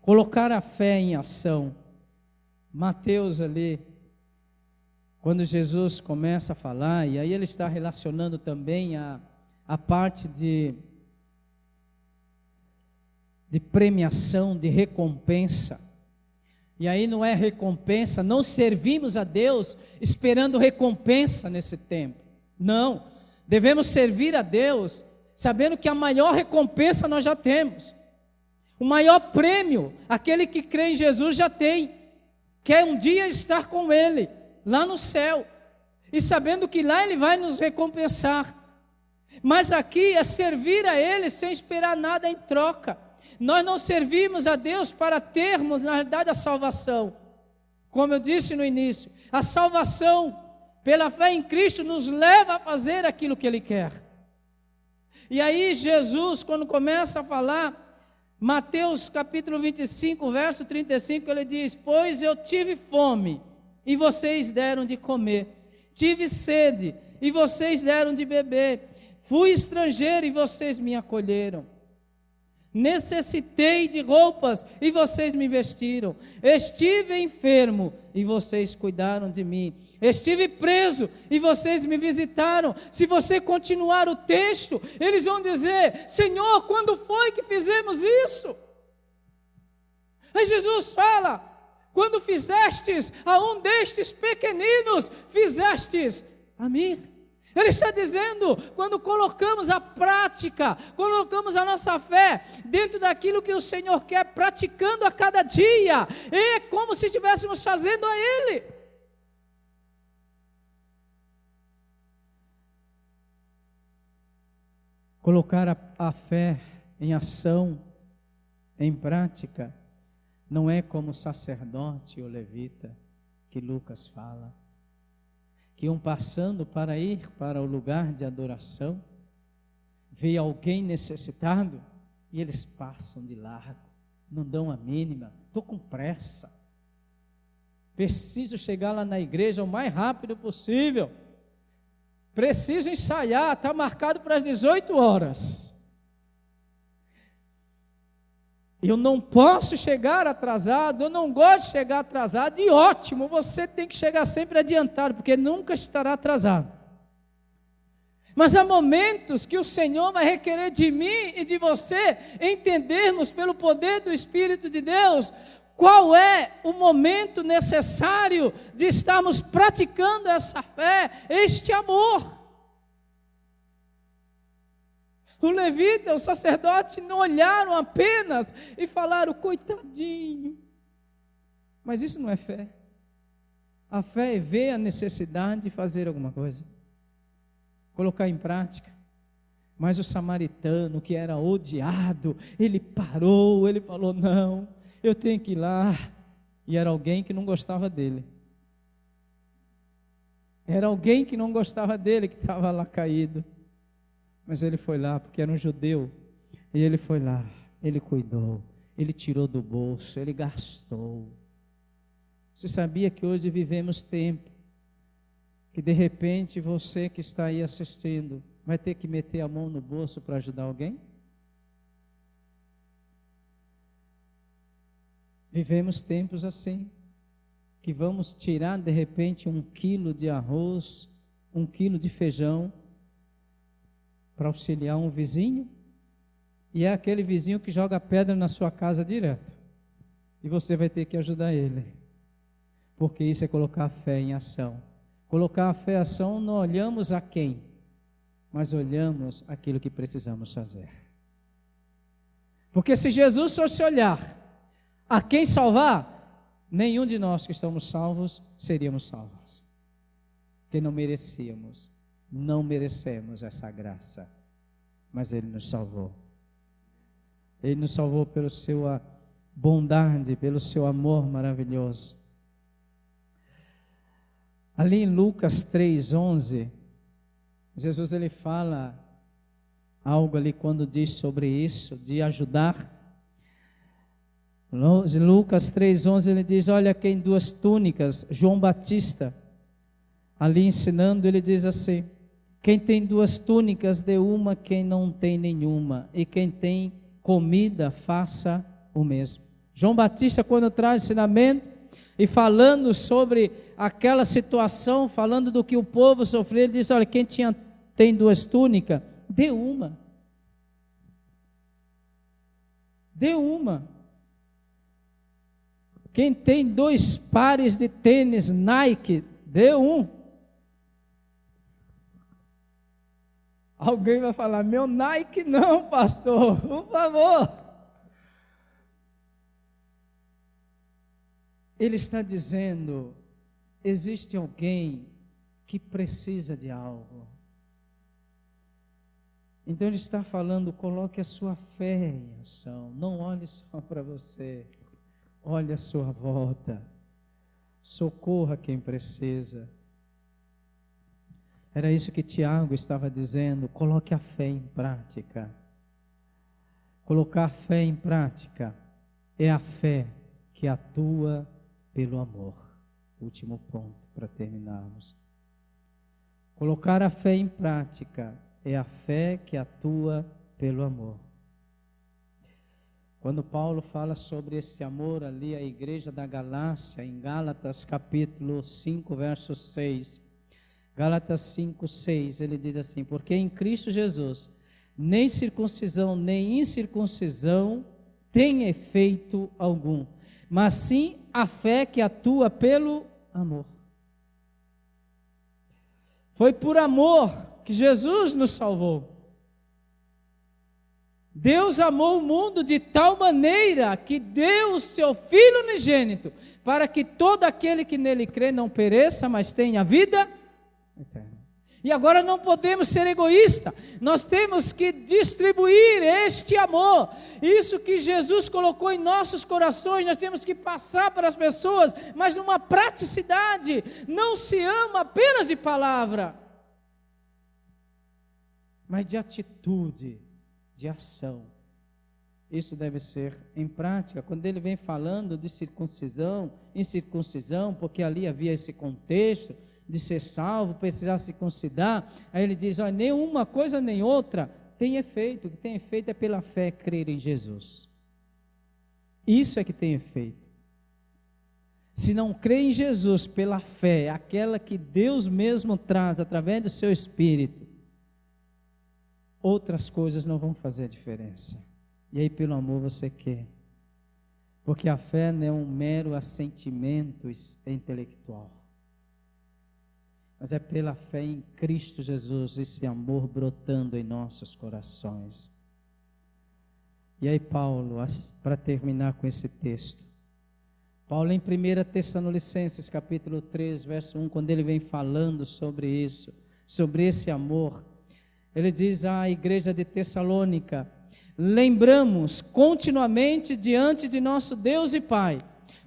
S3: Colocar a fé em ação. Mateus ali, quando Jesus começa a falar, e aí ele está relacionando também a parte de premiação, de recompensa. E aí não é recompensa, não servimos a Deus esperando recompensa nesse tempo. Não, devemos servir a Deus sabendo que a maior recompensa nós já temos. O maior prêmio, aquele que crê em Jesus já tem, quer um dia estar com Ele, lá no céu, e sabendo que lá Ele vai nos recompensar. Mas aqui é servir a Ele sem esperar nada em troca. Nós não servimos a Deus para termos, na realidade, a salvação. Como eu disse no início, a salvação pela fé em Cristo nos leva a fazer aquilo que Ele quer. E aí Jesus, quando começa a falar, Mateus capítulo 25, verso 35, ele diz: pois eu tive fome, e vocês deram de comer. Tive sede, e vocês deram de beber. Fui estrangeiro, e vocês me acolheram. Necessitei de roupas, e vocês me vestiram. Estive enfermo, e vocês cuidaram de mim. Estive preso, e vocês me visitaram. Se você continuar o texto, eles vão dizer: Senhor, quando foi que fizemos isso? Aí Jesus fala: quando fizestes a um destes pequeninos, fizestes a mim. Ele está dizendo, quando colocamos a prática, colocamos a nossa fé dentro daquilo que o Senhor quer, praticando a cada dia, é como se estivéssemos fazendo a Ele. Colocar a fé em ação, em prática, não é como o sacerdote ou levita que Lucas fala, que iam passando para ir para o lugar de adoração, vê alguém necessitado e eles passam de largo, não dão a mínima. Estou com pressa, preciso chegar lá na igreja o mais rápido possível, preciso ensaiar, está marcado para as 18 horas. Eu não posso chegar atrasado, eu não gosto de chegar atrasado, e ótimo, você tem que chegar sempre adiantado, porque nunca estará atrasado. Mas há momentos que o Senhor vai requerer de mim e de você entendermos pelo poder do Espírito de Deus qual é o momento necessário de estarmos praticando essa fé, este amor. O levita, o sacerdote não olharam apenas e falaram: coitadinho. Mas isso não é fé. A fé é ver a necessidade de fazer alguma coisa, colocar em prática. Mas o samaritano, que era odiado, ele parou, ele falou: não, eu tenho que ir lá. E era alguém que não gostava dele. Era alguém que não gostava dele, que estava lá caído. Mas ele foi lá, porque era um judeu, e ele foi lá, ele cuidou, ele tirou do bolso, ele gastou. Você sabia que hoje vivemos tempo, que de repente você que está aí assistindo, vai ter que meter a mão no bolso para ajudar alguém? Vivemos tempos assim, que vamos tirar de repente 1 quilo de arroz, 1 quilo de feijão, para auxiliar um vizinho, e é aquele vizinho que joga pedra na sua casa direto, e você vai ter que ajudar ele, porque isso é colocar a fé em ação. Colocar a fé em ação, não olhamos a quem, mas olhamos aquilo que precisamos fazer. Porque se Jesus fosse olhar a quem salvar, nenhum de nós que estamos salvos seríamos salvos. porque não merecíamos, não merecemos essa graça, mas Ele nos salvou. Ele nos salvou pela sua bondade, pelo seu amor maravilhoso. Ali em Lucas 3:11, Jesus ele fala algo ali quando diz sobre isso, de ajudar. Em Lucas 3:11 ele diz, olha, quem 2 túnicas, João Batista, ali ensinando, ele diz assim, quem tem 2 túnicas, dê uma, quem não tem nenhuma, e quem tem comida, faça o mesmo. João Batista, quando traz ensinamento, e falando sobre aquela situação, falando do que o povo sofreu, ele diz, olha, quem tem 2 túnicas, dê uma. Dê uma. Quem tem 2 pares de tênis Nike, dê um. Alguém vai falar, meu Nike não, pastor, por favor. Ele está dizendo, existe alguém que precisa de algo. Então ele está falando, coloque a sua fé em ação, não olhe só para você, olhe à sua volta, socorra quem precisa. Era isso que Tiago estava dizendo, coloque a fé em prática. Colocar fé em prática é a fé que atua pelo amor. Último ponto para terminarmos. Colocar a fé em prática é a fé que atua pelo amor. Quando Paulo fala sobre esse amor ali à igreja da Galácia, em Gálatas capítulo 5, verso 6, Gálatas 5, 6, ele diz assim, porque em Cristo Jesus, nem circuncisão, nem incircuncisão tem efeito algum, mas sim a fé que atua pelo amor. Foi por amor que Jesus nos salvou. Deus amou o mundo de tal maneira que deu o seu Filho unigênito, para que todo aquele que nele crê não pereça, mas tenha vida eterna. E agora não podemos ser egoístas, nós temos que distribuir este amor, isso que Jesus colocou em nossos corações, nós temos que passar para as pessoas, mas numa praticidade, não se ama apenas de palavra, mas de atitude, de ação. Isso deve ser em prática. Quando ele vem falando de circuncisão, incircuncisão, porque ali havia esse contexto de ser salvo, precisar se circuncidar, aí ele diz, olha, nenhuma coisa nem outra tem efeito, o que tem efeito é pela fé crer em Jesus. Isso é que tem efeito. Se não crê em Jesus pela fé, aquela que Deus mesmo traz através do seu Espírito, outras coisas não vão fazer a diferença. E aí pelo amor você quer, porque a fé não é um mero assentimento intelectual, mas é pela fé em Cristo Jesus, esse amor brotando em nossos corações. E aí Paulo, para terminar com esse texto, Paulo em 1 Tessalonicenses capítulo 3, verso 1, quando ele vem falando sobre isso, sobre esse amor, ele diz à igreja de Tessalônica, lembramos continuamente diante de nosso Deus e Pai,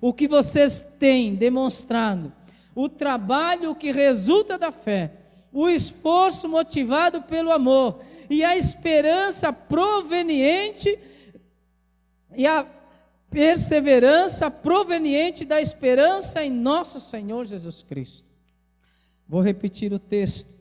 S3: o que vocês têm demonstrado, o trabalho que resulta da fé, o esforço motivado pelo amor e a esperança proveniente e a perseverança proveniente da esperança em nosso Senhor Jesus Cristo. Vou repetir o texto.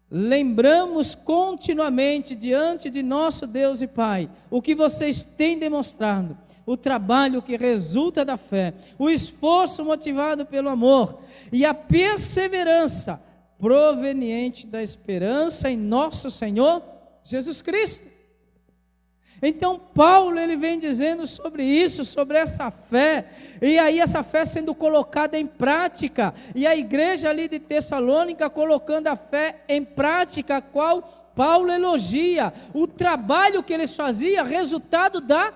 S3: Lembramos continuamente diante de nosso Deus e Pai o que vocês têm demonstrado, o trabalho que resulta da fé, o esforço motivado pelo amor e a perseverança proveniente da esperança em nosso Senhor Jesus Cristo. Então Paulo ele vem dizendo sobre isso, sobre essa fé, e aí essa fé sendo colocada em prática, e a igreja ali de Tessalônica colocando a fé em prática, a qual Paulo elogia, o trabalho que eles faziam, resultado da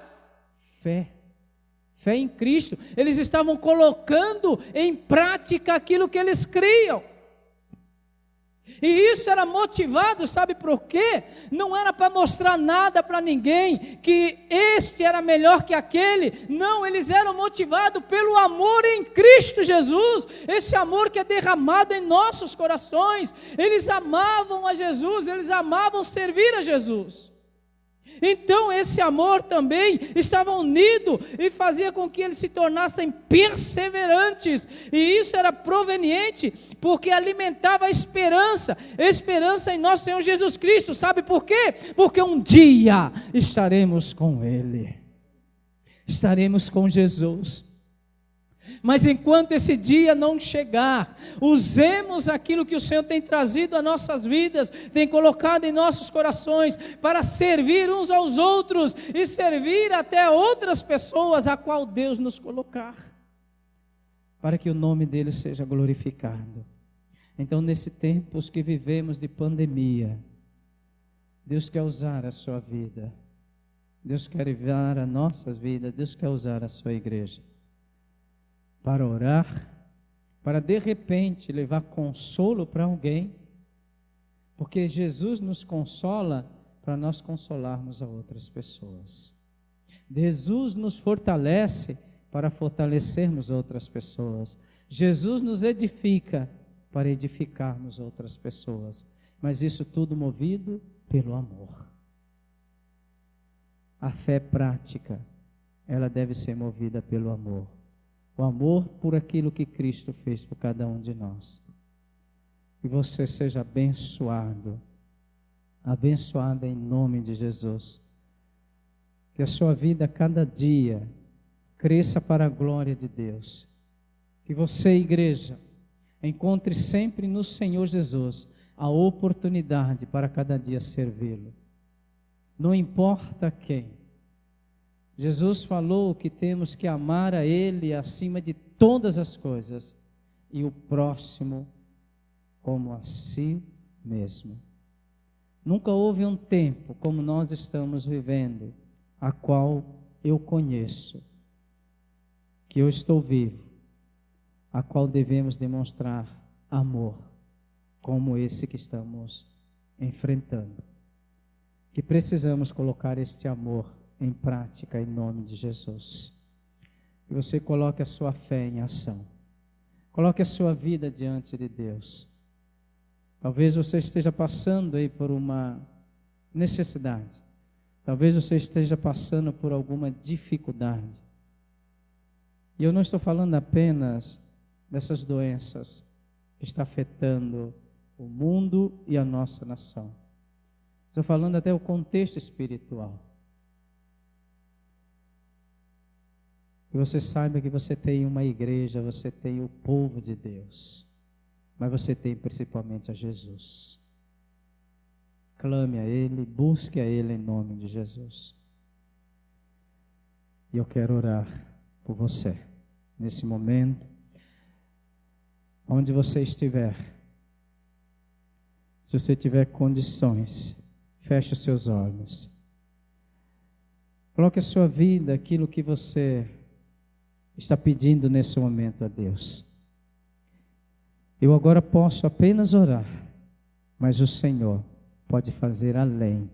S3: fé em Cristo, eles estavam colocando em prática aquilo que eles criam. E isso era motivado, sabe por quê? Não era para mostrar nada para ninguém, que este era melhor que aquele. Não, eles eram motivados pelo amor em Cristo Jesus. Esse amor que é derramado em nossos corações. Eles amavam a Jesus, eles amavam servir a Jesus. Então esse amor também estava unido e fazia com que eles se tornassem perseverantes, e isso era proveniente porque alimentava a esperança em nosso Senhor Jesus Cristo. Sabe por quê? Porque um dia estaremos com Ele, estaremos com Jesus. Mas enquanto esse dia não chegar, usemos aquilo que o Senhor tem trazido às nossas vidas, tem colocado em nossos corações, para servir uns aos outros, e servir até outras pessoas, a qual Deus nos colocar, para que o nome dele seja glorificado. Então, nesse tempo que vivemos de pandemia, Deus quer usar a sua vida, Deus quer usar as nossas vidas, Deus quer usar a sua igreja, para orar, para de repente levar consolo para alguém, porque Jesus nos consola para nós consolarmos a outras pessoas. Jesus nos fortalece para fortalecermos outras pessoas. Jesus nos edifica para edificarmos outras pessoas. Mas isso tudo movido pelo amor. A fé prática, ela deve ser movida pelo amor. O amor por aquilo que Cristo fez por cada um de nós. Que você seja abençoado, abençoada em nome de Jesus. Que a sua vida cada dia cresça para a glória de Deus. Que você, igreja, encontre sempre no Senhor Jesus a oportunidade para cada dia servi-lo. Não importa quem. Jesus falou que temos que amar a Ele acima de todas as coisas e o próximo como a si mesmo. Nunca houve um tempo como nós estamos vivendo, a qual eu conheço, que eu estou vivo, a qual devemos demonstrar amor, como esse que estamos enfrentando. Que precisamos colocar este amor em prática em nome de Jesus. Que você coloque a sua fé em ação. Coloque a sua vida diante de Deus. Talvez você esteja passando aí por uma necessidade. Talvez você esteja passando por alguma dificuldade. E eu não estou falando apenas dessas doenças que estão afetando o mundo e a nossa nação. Estou falando até o contexto espiritual. Que você saiba que você tem uma igreja, você tem o povo de Deus, mas você tem principalmente a Jesus. Clame a Ele, busque a Ele em nome de Jesus. E eu quero orar por você, nesse momento, onde você estiver. Se você tiver condições, feche os seus olhos. Coloque a sua vida, aquilo que você está pedindo nesse momento a Deus. Eu agora posso apenas orar, mas o Senhor pode fazer além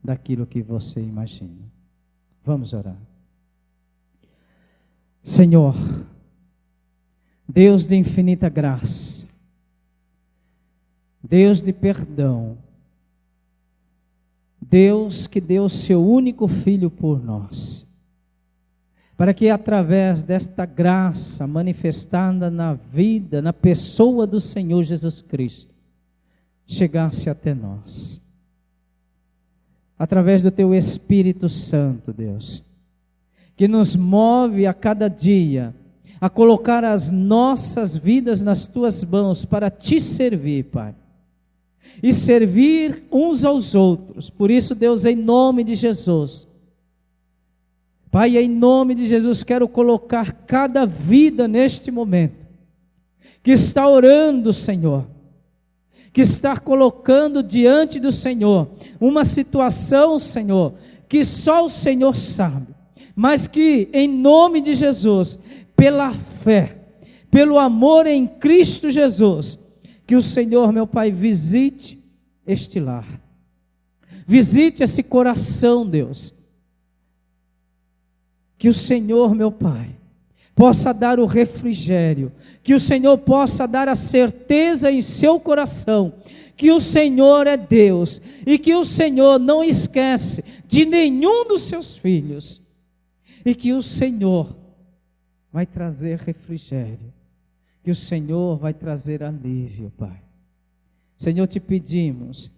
S3: daquilo que você imagina. Vamos orar. Senhor, Deus de infinita graça, Deus de perdão, Deus que deu o seu único Filho por nós, para que através desta graça manifestada na vida, na pessoa do Senhor Jesus Cristo, chegasse até nós. Através do Teu Espírito Santo, Deus, que nos move a cada dia a colocar as nossas vidas nas Tuas mãos para Te servir, Pai, e servir uns aos outros. Por isso, Deus, em nome de Jesus, Pai, em nome de Jesus, quero colocar cada vida neste momento, que está orando, Senhor, que está colocando diante do Senhor, uma situação, Senhor, que só o Senhor sabe, mas que em nome de Jesus, pela fé, pelo amor em Cristo Jesus, Que o Senhor, meu Pai, visite este lar. Visite esse coração, Deus. Que o Senhor, meu Pai, possa dar o refrigério. Que o Senhor possa dar a certeza em seu coração que o Senhor é Deus e que o Senhor não esquece de nenhum dos seus filhos. E que o Senhor vai trazer refrigério. Que o Senhor vai trazer alívio, Pai. Senhor, te pedimos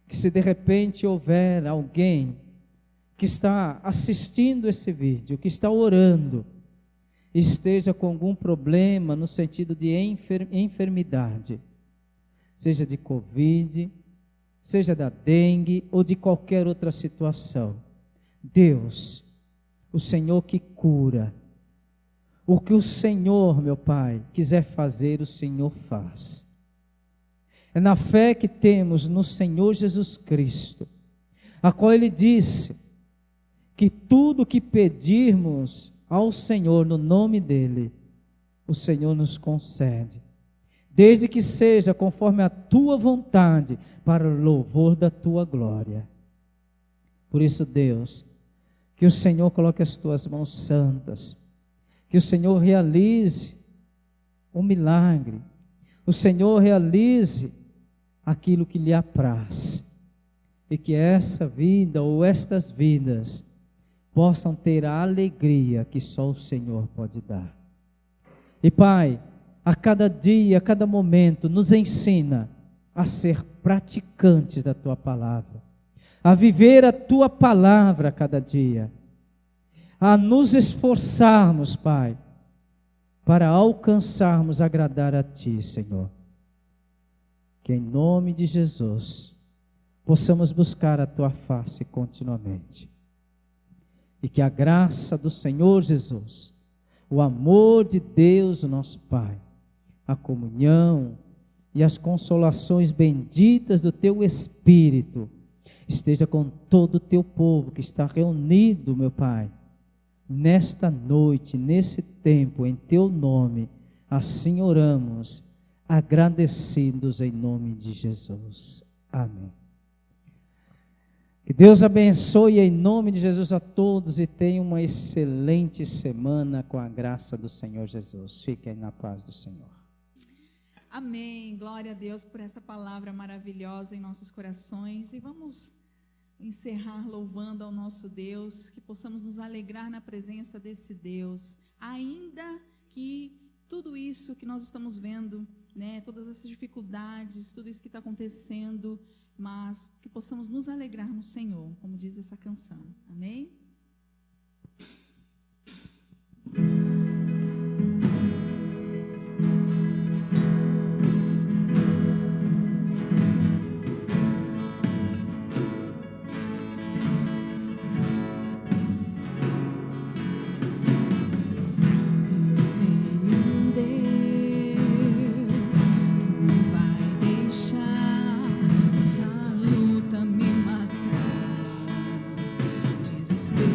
S3: que se de repente houver alguém que está assistindo esse vídeo, que está orando, esteja com algum problema no sentido de enfermidade, seja de Covid, seja da dengue ou de qualquer outra situação. Deus, o Senhor que cura, o que o Senhor, meu Pai, quiser fazer, o Senhor faz. É na fé que temos no Senhor Jesus Cristo, a qual Ele disse que tudo que pedirmos ao Senhor no nome dEle, o Senhor nos concede, desde que seja conforme a Tua vontade, para o louvor da Tua glória. Por isso, Deus, que o Senhor coloque as Tuas mãos santas, que o Senhor realize um milagre, o Senhor realize aquilo que lhe apraz, e que essa vida ou estas vidas possam ter a alegria que só o Senhor pode dar. E Pai, a cada dia, a cada momento, nos ensina a ser praticantes da Tua palavra, a viver a Tua palavra a cada dia, a nos esforçarmos, Pai, para alcançarmos agradar a Ti, Senhor. Que em nome de Jesus possamos buscar a Tua face continuamente. E que a graça do Senhor Jesus, o amor de Deus, o nosso Pai, a comunhão e as consolações benditas do Teu Espírito, esteja com todo o Teu povo que está reunido, meu Pai, nesta noite, nesse tempo, em Teu nome. Assim oramos, agradecidos em nome de Jesus. Amém. Que Deus abençoe em nome de Jesus a todos e tenha uma excelente semana com a graça do Senhor Jesus. Fiquem na paz do Senhor.
S1: Amém. Glória a Deus por essa palavra maravilhosa em nossos corações. E vamos encerrar louvando ao nosso Deus, que possamos nos alegrar na presença desse Deus, ainda que tudo isso que nós estamos vendo, né, todas essas dificuldades, tudo isso que está acontecendo, mas que possamos nos alegrar no Senhor, como diz essa canção. Amém?
S4: Desespero.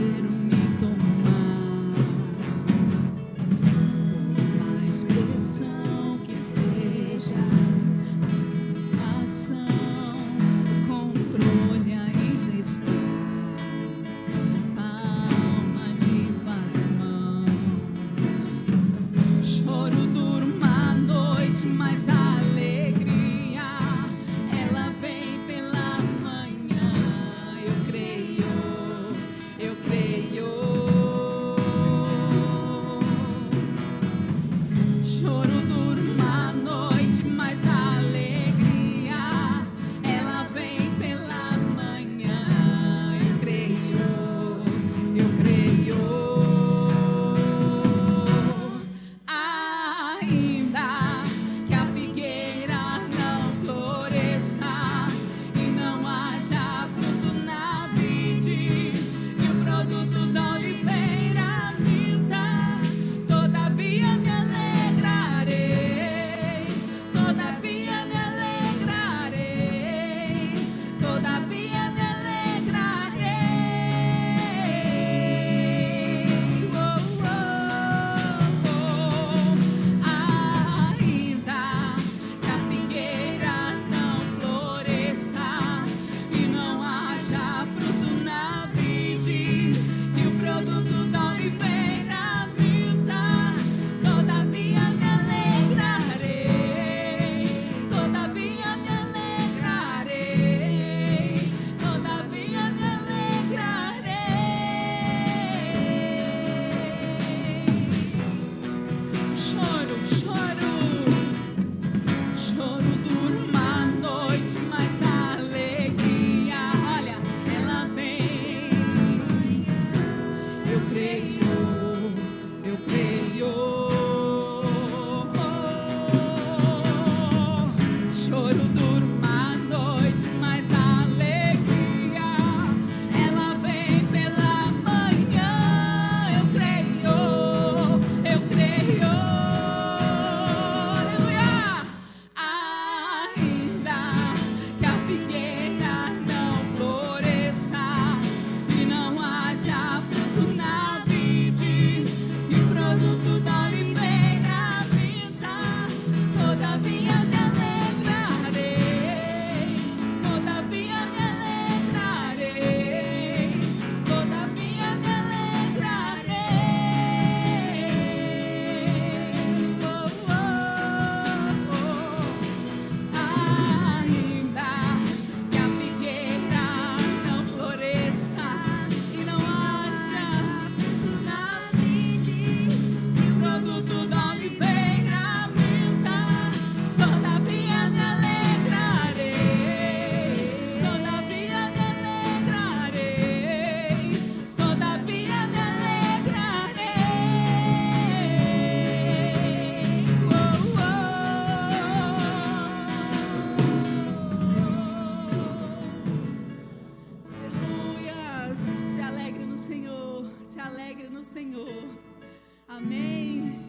S1: Amém.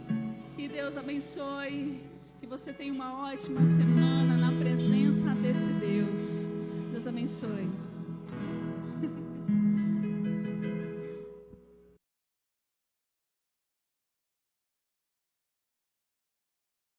S1: Que Deus abençoe. Que você tenha uma ótima semana na presença desse Deus. Deus abençoe.